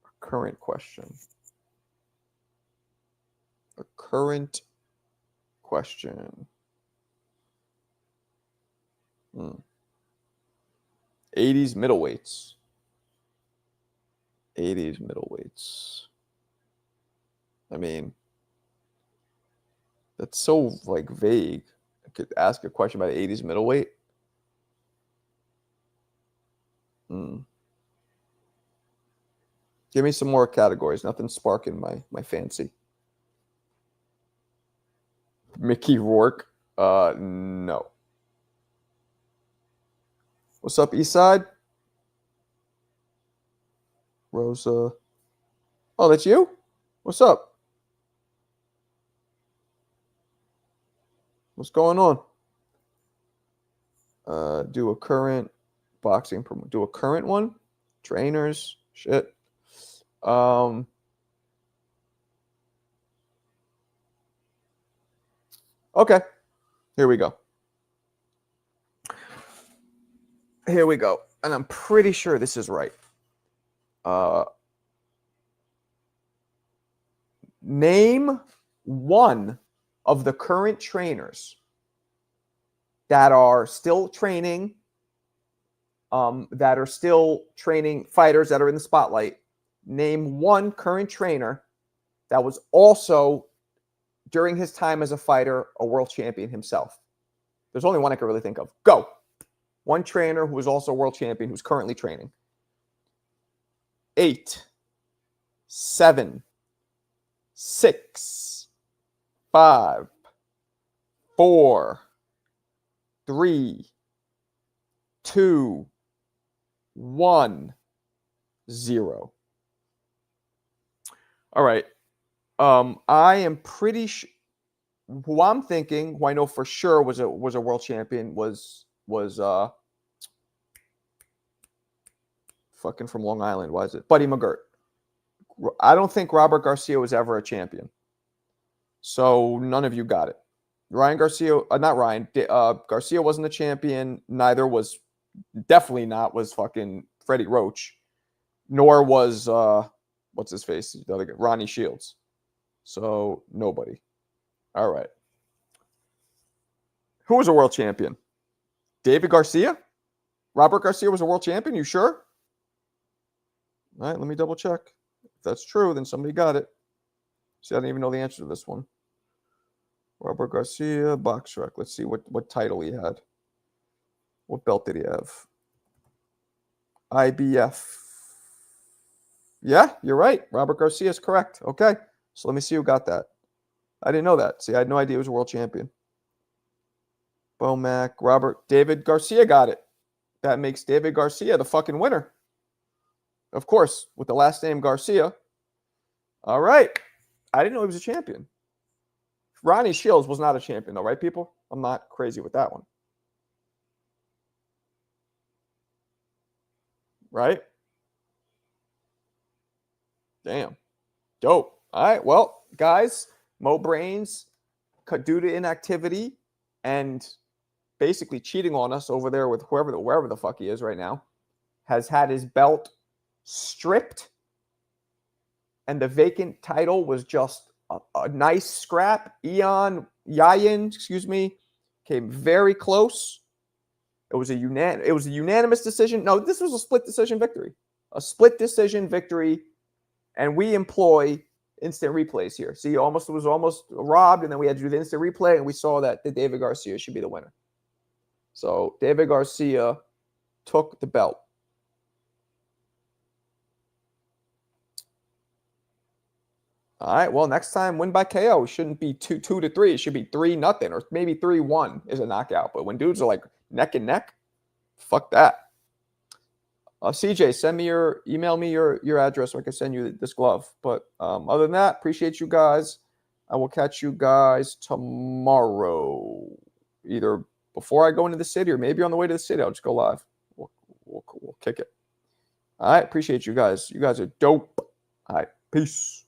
A current question. A current question. 80s middleweights. 80s middleweights. I mean, that's so like vague. I could ask a question about 80s middleweight. Give me some more categories. Nothing sparking my fancy. Mickey Rourke. No. What's up, Eastside? Rosa. Oh, that's you? What's up? What's going on? Do a current boxing. Do a current one. Trainers. Shit. Okay. Here we go. Here we go. And I'm pretty sure this is right. Name one of the current trainers that are still training, that are still training fighters that are in the spotlight. Name one current trainer that was also, during his time as a fighter, a world champion himself. There's only one I can really think of. Go. One trainer who was also a world champion who's currently training. 8, 7, 6, 5, 4, 3, 2, 1, 0. All right. I am pretty sure. who I'm thinking, who I know for sure was a world champion, was fucking from Long Island. Why is it Buddy McGirt? I don't think Robert Garcia was ever a champion. So none of you got it. Ryan Garcia, not Ryan. Garcia wasn't a champion. Neither was, definitely not, was fucking Freddie Roach. Nor was what's his face? The other guy, Ronnie Shields. So nobody. All right. Who was a world champion? David Garcia? Robert Garcia was a world champion? You sure? All right, let me double check. If that's true, then somebody got it. See, I don't even know the answer to this one. Robert Garcia, box rec. Let's see what title he had. What belt did he have? IBF. Yeah, you're right. Robert Garcia is correct. Okay, so let me see who got that. I didn't know that. See, I had no idea he was a world champion. Bomac, David Garcia got it. That makes David Garcia the fucking winner. Of course, with the last name Garcia. All right. I didn't know he was a champion. Ronnie Shields was not a champion, though, right, people? I'm not crazy with that one. Right? Damn. Dope. All right. Well, guys, Mo Brains, due to inactivity and basically cheating on us over there with wherever the fuck he is right now, has had his belt stripped, and the vacant title was just a nice scrap. Yayin, came very close. It was a unanimous decision. No, this was a split decision victory. A split decision victory, and we employ instant replays here. See, was almost robbed, and then we had to do the instant replay, and we saw that David Garcia should be the winner. So David Garcia took the belt. All right. Well, next time, win by KO. It shouldn't be 2-3. It should be 3-0 or maybe 3-1 is a knockout. But when dudes are like neck and neck, fuck that. CJ, email me your address so I can send you this glove. But other than that, appreciate you guys. I will catch you guys tomorrow, either before I go into the city or maybe on the way to the city. I'll just go live. We'll kick it. All right. Appreciate you guys. You guys are dope. All right. Peace.